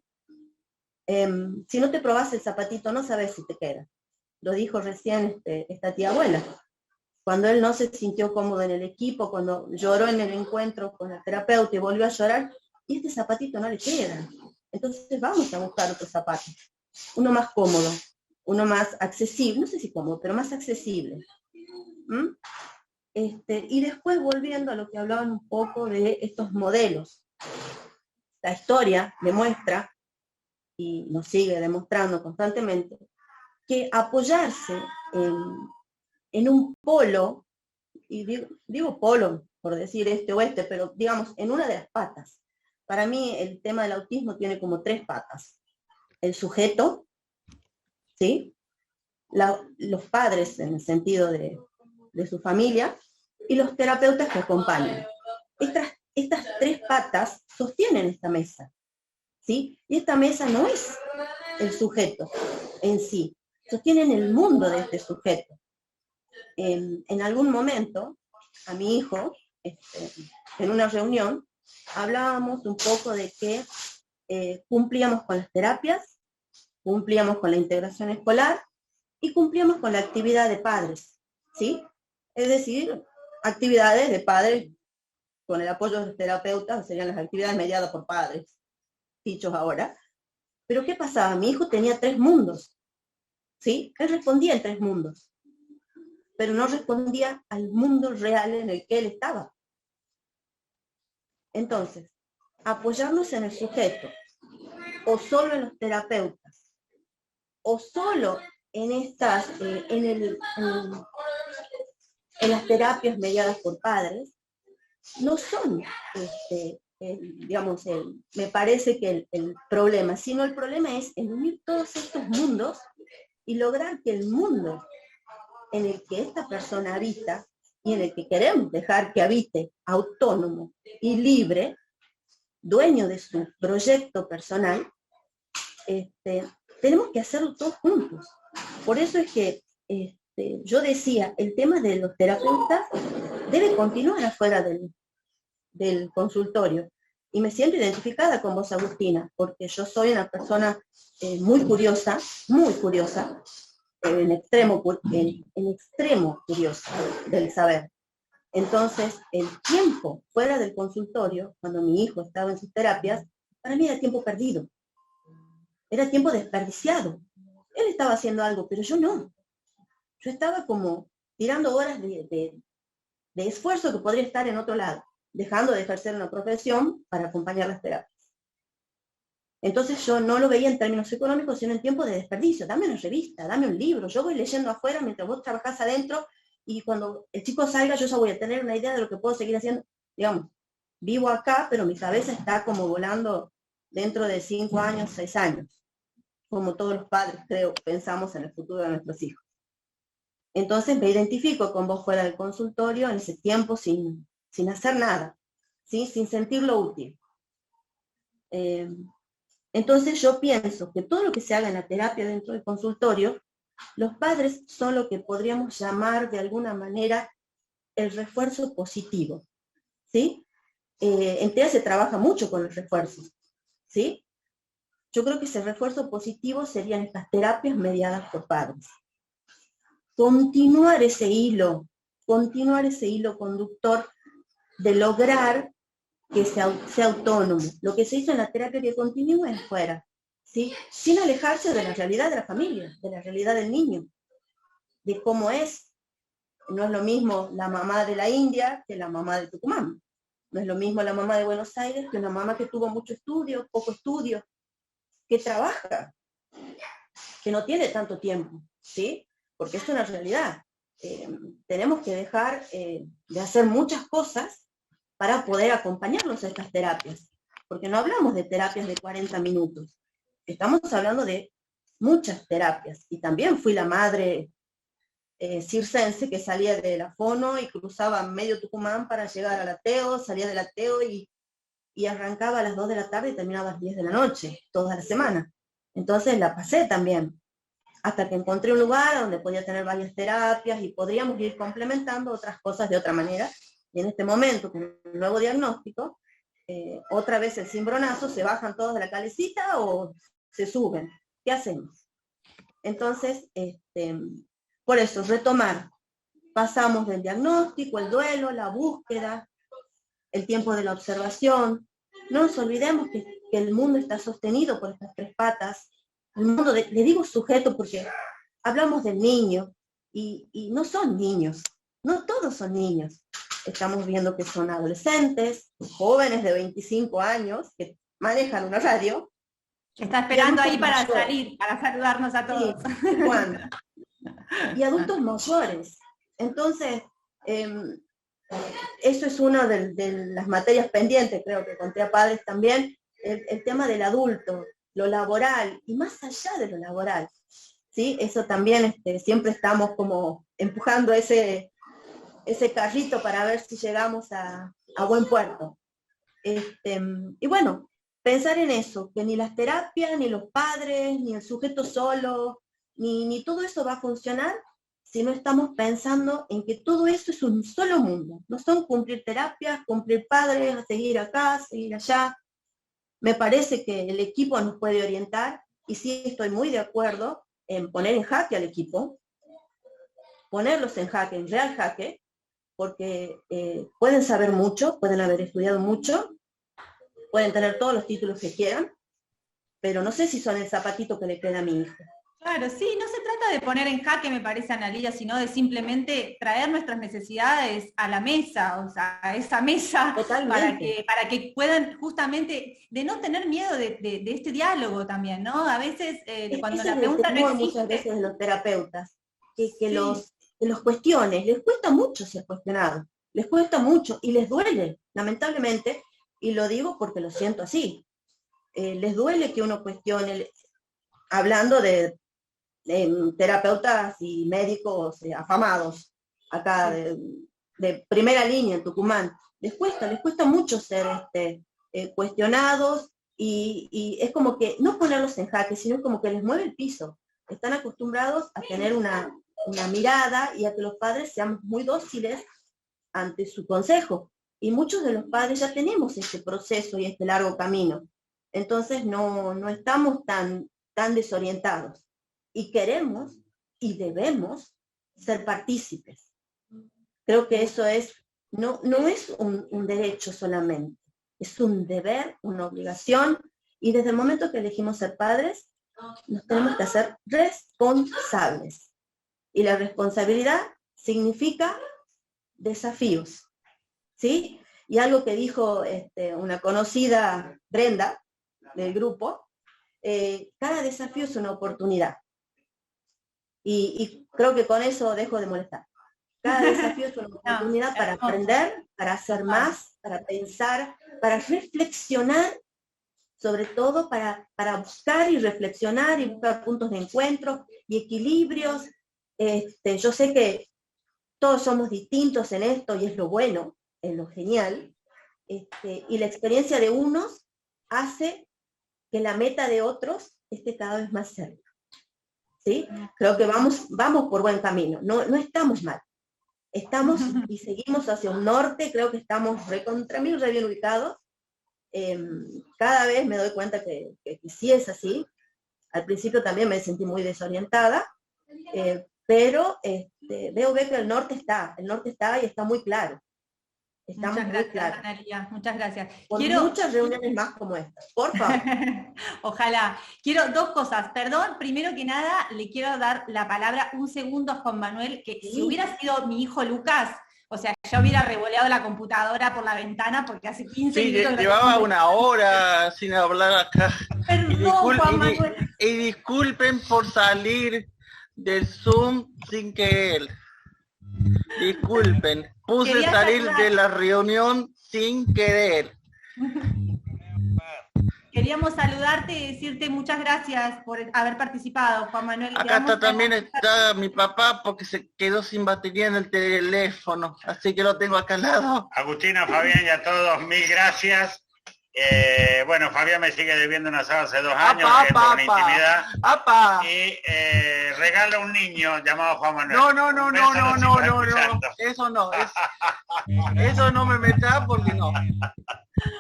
Si no te probaste el zapatito, no sabes si te queda. Lo dijo recién esta tía abuela. Cuando él no se sintió cómodo en el equipo, cuando lloró en el encuentro con la terapeuta y volvió a llorar, y este zapatito no le queda. Entonces vamos a buscar otro zapato. Uno más cómodo, uno más accesible, no sé si cómodo, pero más accesible. Y después volviendo a lo que hablaban un poco de estos modelos. La historia demuestra, y nos sigue demostrando constantemente, que apoyarse en un polo, y digo polo por decir este o este, pero digamos en una de las patas. Para mí el tema del autismo tiene como 3 patas. El sujeto, ¿sí? Los padres en el sentido de su familia, y los terapeutas que acompañan. Estas 3 patas sostienen esta mesa, ¿sí? Y esta mesa no es el sujeto en sí, sostienen el mundo de este sujeto. En algún momento, a mi hijo, en una reunión, hablábamos un poco de que cumplíamos con las terapias, cumplíamos con la integración escolar y cumplíamos con la actividad de padres, ¿sí? Es decir, actividades de padres con el apoyo de los terapeutas, serían las actividades mediadas por padres, dichos ahora. Pero ¿qué pasaba? Mi hijo tenía 3 mundos, ¿sí? Él respondía en 3 mundos, pero no respondía al mundo real en el que él estaba. Entonces, apoyarnos en el sujeto, o solo en los terapeutas, o solo en en las terapias mediadas por padres, no son, me parece que el problema, sino el problema es en unir todos estos mundos y lograr que el mundo en el que esta persona habita y en el que queremos dejar que habite autónomo y libre, dueño de su proyecto personal, tenemos que hacerlo todos juntos. Por eso es que yo decía, el tema de los terapeutas debe continuar afuera del consultorio. Y me siento identificada con vos, Agustina, porque yo soy una persona muy curiosa, en extremo curiosa del saber. Entonces, el tiempo fuera del consultorio, cuando mi hijo estaba en sus terapias, para mí era tiempo perdido. Era tiempo desperdiciado. Él estaba haciendo algo, pero yo no. Yo estaba como tirando horas de esfuerzo que podría estar en otro lado, dejando de ejercer una profesión para acompañar las terapias. Entonces yo no lo veía en términos económicos, sino en tiempo de desperdicio. Dame una revista, dame un libro. Yo voy leyendo afuera mientras vos trabajás adentro, y cuando el chico salga yo ya voy a tener una idea de lo que puedo seguir haciendo. Digamos, vivo acá, pero mi cabeza está como volando dentro de 5 años, 6 años. Como todos los padres, creo, pensamos en el futuro de nuestros hijos. Entonces me identifico con vos fuera del consultorio en ese tiempo sin hacer nada, ¿sí? Sin sentirlo útil. Entonces yo pienso que todo lo que se haga en la terapia dentro del consultorio, los padres son lo que podríamos llamar de alguna manera el refuerzo positivo, ¿sí? En TEA se trabaja mucho con los refuerzos, ¿sí? Yo creo que ese refuerzo positivo serían estas terapias mediadas por padres. Continuar ese hilo conductor de lograr que sea autónomo. Lo que se hizo en la terapia que continúe afuera, ¿sí? Sin alejarse de la realidad de la familia, de la realidad del niño, de cómo es. No es lo mismo la mamá de la India que la mamá de Tucumán. No es lo mismo la mamá de Buenos Aires que una mamá que tuvo mucho estudio, poco estudio, que trabaja, que no tiene tanto tiempo, ¿sí? Porque es una realidad. Tenemos que dejar de hacer muchas cosas para poder acompañarnos a estas terapias, porque no hablamos de terapias de 40 minutos, estamos hablando de muchas terapias, y también fui la madre circense que salía de la Fono y cruzaba medio Tucumán para llegar al Ateo, salía del Ateo y arrancaba a las 2 de la tarde y terminaba a las 10 de la noche, toda la semana. Entonces la pasé también. hasta que encontré un lugar donde podía tener varias terapias y podríamos ir complementando otras cosas de otra manera. Y en este momento, con el nuevo diagnóstico, otra vez el cimbronazo, se bajan todos de la calecita o se suben. ¿Qué hacemos? Entonces, por eso, retomar. Pasamos del diagnóstico, el duelo, la búsqueda, el tiempo de la observación. No nos olvidemos que el mundo está sostenido por estas tres patas. El mundo, le digo sujeto porque hablamos del niño, y no son niños, no todos son niños. Estamos viendo que son adolescentes, jóvenes de 25 años, que manejan una radio. Está esperando ahí para salir, para saludarnos a todos. Sí, ¿cuándo? Y adultos mayores. Entonces, eso es una de las materias pendientes, creo que con TEA Padres también, el tema del adulto, lo laboral, y más allá de lo laboral. ¿Sí? Eso también siempre estamos como empujando ese carrito para ver si llegamos a buen puerto. Y bueno, pensar en eso, que ni las terapias, ni los padres, ni el sujeto solo, ni todo eso va a funcionar si no estamos pensando en que todo eso es un solo mundo. No son cumplir terapias, cumplir padres, seguir acá, seguir allá. Me parece que el equipo nos puede orientar, y sí estoy muy de acuerdo en poner en jaque al equipo, ponerlos en jaque, en real jaque, porque pueden saber mucho, pueden haber estudiado mucho, pueden tener todos los títulos que quieran, pero no sé si son el zapatito que le queda a mi hijo. Claro, sí, no se trata de poner en jaque, me parece, Analía, sino de simplemente traer nuestras necesidades a la mesa, o sea, a esa mesa, para que puedan justamente, de no tener miedo de este diálogo también, ¿no? A veces, cuando la pregunta no existe... Muchas veces de los terapeutas, que sí, los cuestiones, les cuesta mucho ser cuestionados, les cuesta mucho, y les duele, lamentablemente, y lo digo porque lo siento así, les duele que uno cuestione, hablando de terapeutas y médicos afamados, acá de primera línea en Tucumán, les cuesta mucho ser cuestionados, y es como que no ponerlos en jaque, sino como que les mueve el piso. Están acostumbrados a tener una mirada, y a que los padres sean muy dóciles ante su consejo, y muchos de los padres ya tenemos este proceso y este largo camino, entonces no estamos tan desorientados. Y queremos y debemos ser partícipes. Creo que eso no es un derecho solamente, es un deber, una obligación, y desde el momento que elegimos ser padres, nos tenemos que hacer responsables. Y la responsabilidad significa desafíos, ¿sí? Y algo que dijo una conocida, Brenda, del grupo, cada desafío es una oportunidad. Y creo que con eso dejo de molestar. Cada desafío es una oportunidad para aprender, para hacer más, para pensar, para reflexionar, sobre todo para buscar y reflexionar y buscar puntos de encuentro y equilibrios. Yo sé que todos somos distintos en esto, y es lo bueno, es lo genial, y la experiencia de unos hace que la meta de otros esté cada vez más cerca. ¿Sí? Creo que vamos por buen camino, no estamos mal, estamos y seguimos hacia un norte, creo que estamos recontra mil re bien ubicados. Cada vez me doy cuenta que sí es así. Al principio también me sentí muy desorientada, pero veo que el norte está y está muy claro. Muchas gracias, Analía, muchas gracias. Quiero muchas reuniones más como esta, por favor. Ojalá. Quiero dos cosas. Perdón, primero que nada, le quiero dar la palabra un segundo a Juan Manuel, que sí, si hubiera sido mi hijo Lucas, o sea, ya hubiera revoleado la computadora por la ventana, porque hace 15 minutos... Sí, llevaba una hora sin hablar acá. Perdón, Juan Manuel. Y disculpen por salir del Zoom sin querer. Disculpen, puse salir de la reunión sin querer. Queríamos saludarte y decirte muchas gracias por haber participado, Juan Manuel. Acá también está mi papá, porque se quedó sin batería en el teléfono, así que lo tengo acá al lado. Agustina, Fabián y a todos, mil gracias. Bueno, Fabián me sigue debiendo un asado hace 2 años, una intimidad. Y regala un niño llamado Juan Manuel. No, eso no, eso no me metas porque no.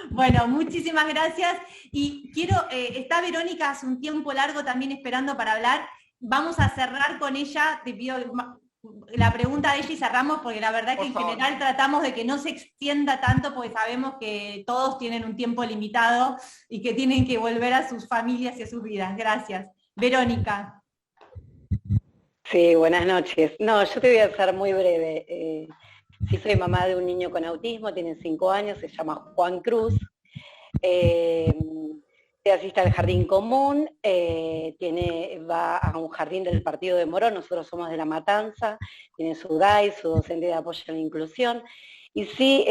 Bueno, muchísimas gracias. Y quiero, está Verónica hace un tiempo largo también esperando para hablar. Vamos a cerrar con ella, te pido la pregunta de ella y cerramos, porque la verdad que en general tratamos de que no se extienda tanto, porque sabemos que todos tienen un tiempo limitado y que tienen que volver a sus familias y a sus vidas. Gracias. Verónica. Sí, buenas noches. No, yo te voy a ser muy breve. Sí, soy mamá de un niño con autismo, tiene 5 años, se llama Juan Cruz. Asiste al jardín común, va a un jardín del partido de Morón, nosotros somos de La Matanza, tiene su DAI, su docente de apoyo a la inclusión. Y sí,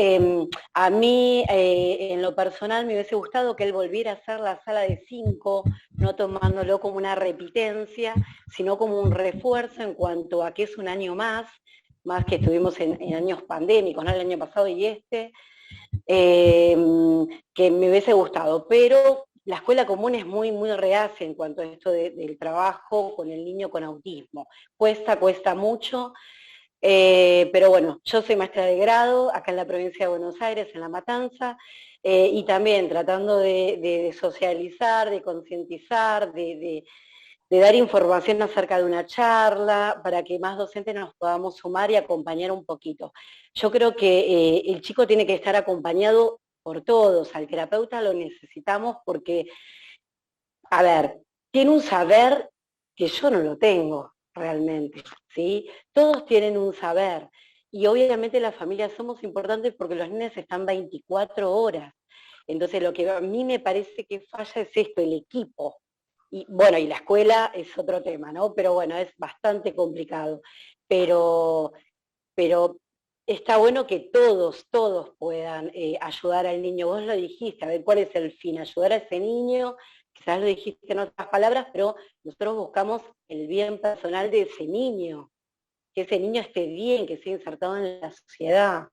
a mí en lo personal me hubiese gustado que él volviera a hacer la sala de 5, no tomándolo como una repitencia, sino como un refuerzo en cuanto a que es un año más que estuvimos en años pandémicos, ¿no? El año pasado y este, que me hubiese gustado, pero la escuela común es muy reacia en cuanto a esto del trabajo con el niño con autismo. Cuesta mucho, pero bueno, yo soy maestra de grado acá en la provincia de Buenos Aires, en La Matanza, y también tratando de socializar, de concientizar, de dar información acerca de una charla, para que más docentes nos podamos sumar y acompañar un poquito. Yo creo que el chico tiene que estar acompañado por todos, al terapeuta lo necesitamos porque, a ver, tiene un saber que yo no lo tengo realmente, ¿sí? Todos tienen un saber, y obviamente las familias somos importantes porque los nenes están 24 horas, entonces lo que a mí me parece que falla es esto, el equipo, y bueno, y la escuela es otro tema, ¿no? Pero bueno, es bastante complicado, pero está bueno que todos puedan ayudar al niño. Vos lo dijiste, a ver cuál es el fin, ayudar a ese niño, quizás lo dijiste en otras palabras, pero nosotros buscamos el bien personal de ese niño, que ese niño esté bien, que esté insertado en la sociedad.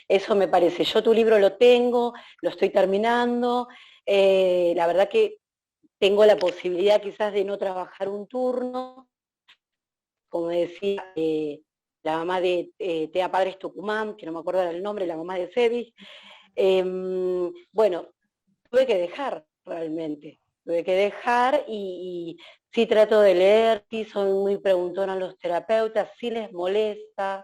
Eso me parece. Yo tu libro lo tengo, lo estoy terminando, la verdad que tengo la posibilidad quizás de no trabajar un turno, como decía la mamá de TEA Padres Tucumán, que no me acuerdo el nombre, la mamá de Sebi. Bueno, tuve que dejar realmente, y sí trato de leer, sí soy muy preguntona a los terapeutas, sí les molesta,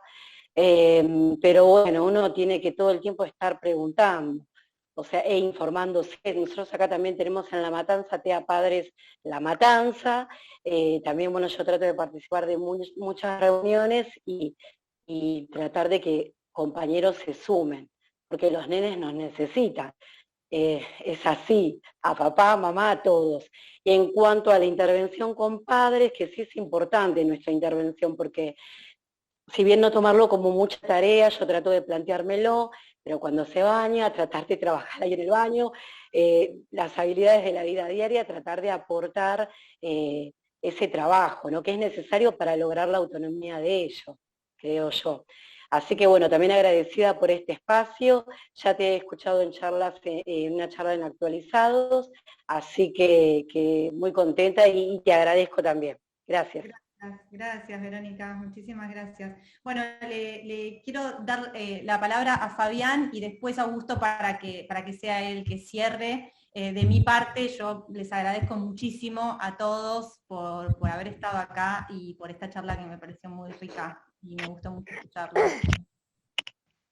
pero bueno, uno tiene que todo el tiempo estar preguntando, o sea, e informándose. Nosotros acá también tenemos en La Matanza, TEA Padres La Matanza, también, bueno, yo trato de participar de muchas reuniones y tratar de que compañeros se sumen, porque los nenes nos necesitan. Es así, a papá, mamá, a todos. Y en cuanto a la intervención con padres, que sí es importante nuestra intervención, porque si bien no tomarlo como mucha tarea, yo trato de planteármelo, pero cuando se baña, tratar de trabajar ahí en el baño, las habilidades de la vida diaria, tratar de aportar ese trabajo, ¿no? Que es necesario para lograr la autonomía de ellos, creo yo. Así que bueno, también agradecida por este espacio, ya te he escuchado en charlas, en una charla en Actualizados, así que muy contenta y te agradezco también. Gracias. Gracias, Verónica, muchísimas gracias. Bueno, le quiero dar la palabra a Fabián y después a Augusto para que sea él que cierre. De mi parte, yo les agradezco muchísimo a todos por haber estado acá y por esta charla que me pareció muy rica y me gustó mucho escucharla.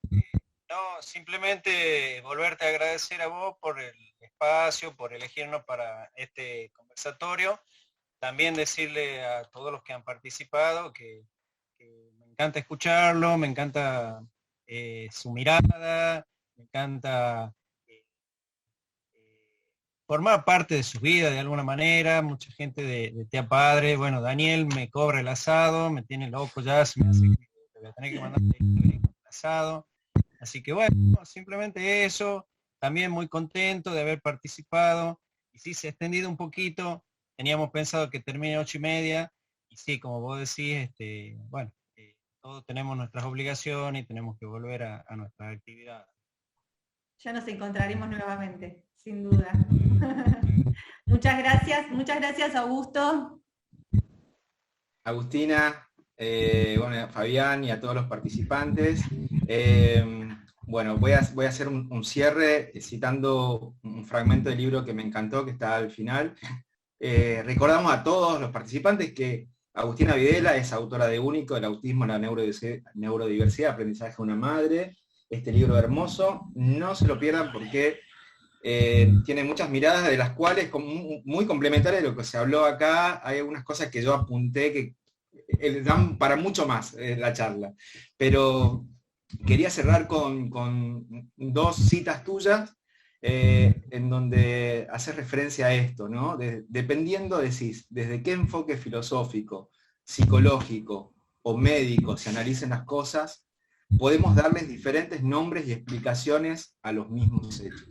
No, simplemente volverte a agradecer a vos por el espacio, por elegirnos para este conversatorio. También decirle a todos los que han participado que me encanta escucharlo, me encanta su mirada, me encanta formar parte de su vida de alguna manera. Mucha gente de TEA Padre, bueno, Daniel me cobra el asado, me tiene loco ya, se me hace que voy a tener que mandar el asado. Así que bueno, simplemente eso, también muy contento de haber participado, y sí se ha extendido un poquito. Teníamos pensado que termine 8:30, y sí, como vos decís, bueno, todos tenemos nuestras obligaciones y tenemos que volver a nuestras actividades. Ya nos encontraremos nuevamente, sin duda. Muchas gracias Augusto. Agustina, bueno, Fabián y a todos los participantes. Bueno, voy a hacer un cierre citando un fragmento del libro que me encantó, que está al final. Recordamos a todos los participantes que Agustina Videla es autora de Único, el autismo, la neurodiversidad, aprendizaje de una madre. Este libro hermoso, no se lo pierdan porque tiene muchas miradas, de las cuales, muy complementarias de lo que se habló acá, hay algunas cosas que yo apunté que dan para mucho más la charla. Pero quería cerrar con dos citas tuyas, en donde haces referencia a esto, ¿no? Dependiendo, decís, desde qué enfoque filosófico, psicológico o médico se analicen las cosas, podemos darles diferentes nombres y explicaciones a los mismos hechos.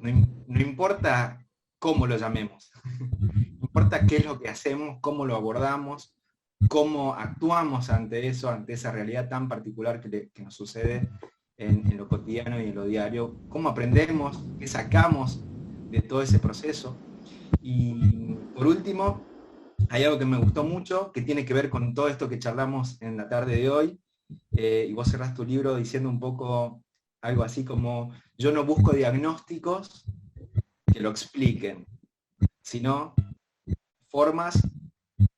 No importa cómo lo llamemos, importa qué es lo que hacemos, cómo lo abordamos, cómo actuamos ante eso, ante esa realidad tan particular que nos sucede en lo cotidiano y en lo diario, cómo aprendemos, qué sacamos de todo ese proceso. Y por último, hay algo que me gustó mucho, que tiene que ver con todo esto que charlamos en la tarde de hoy, y vos cerrás tu libro diciendo un poco algo así como: yo no busco diagnósticos que lo expliquen, sino formas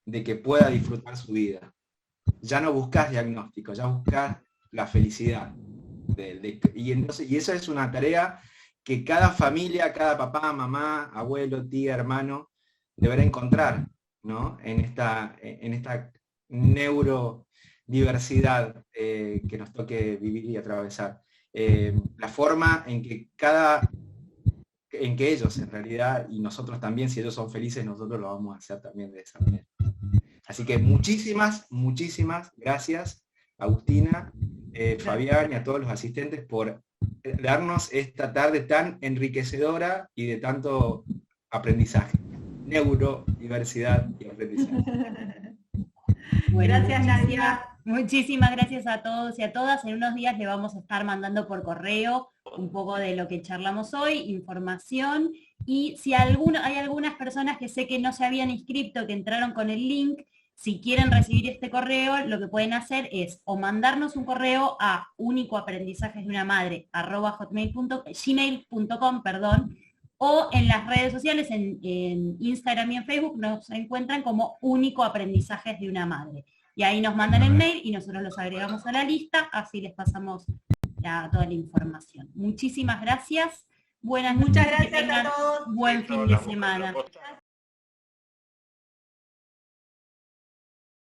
de que pueda disfrutar su vida. Ya no buscas diagnósticos, ya buscas la felicidad. Y eso es una tarea que cada familia, cada papá, mamá, abuelo, tía, hermano, deberá encontrar, ¿no? En esta neurodiversidad que nos toque vivir y atravesar. La forma en que ellos en realidad, y nosotros también, si ellos son felices, nosotros lo vamos a hacer también de esa manera. Así que muchísimas gracias, Agustina, Fabián y a todos los asistentes por darnos esta tarde tan enriquecedora y de tanto aprendizaje. Neurodiversidad y aprendizaje. Bueno, Gracias, Nadia. Muchísimas gracias a todos y a todas. En unos días le vamos a estar mandando por correo un poco de lo que charlamos hoy, información, y si hay algunas personas que sé que no se habían inscrito, que entraron con el link, si quieren recibir este correo, lo que pueden hacer es o mandarnos un correo a unicoaprendizajesdeunamadre@gmail.com, o en las redes sociales, en Instagram y en Facebook, nos encuentran como Único Aprendizajes de una Madre. Y ahí nos mandan el mail y nosotros los agregamos a la lista, así les pasamos toda la información. Muchísimas gracias. Buenas noches. Muchas gracias a todos. Buen fin de semana.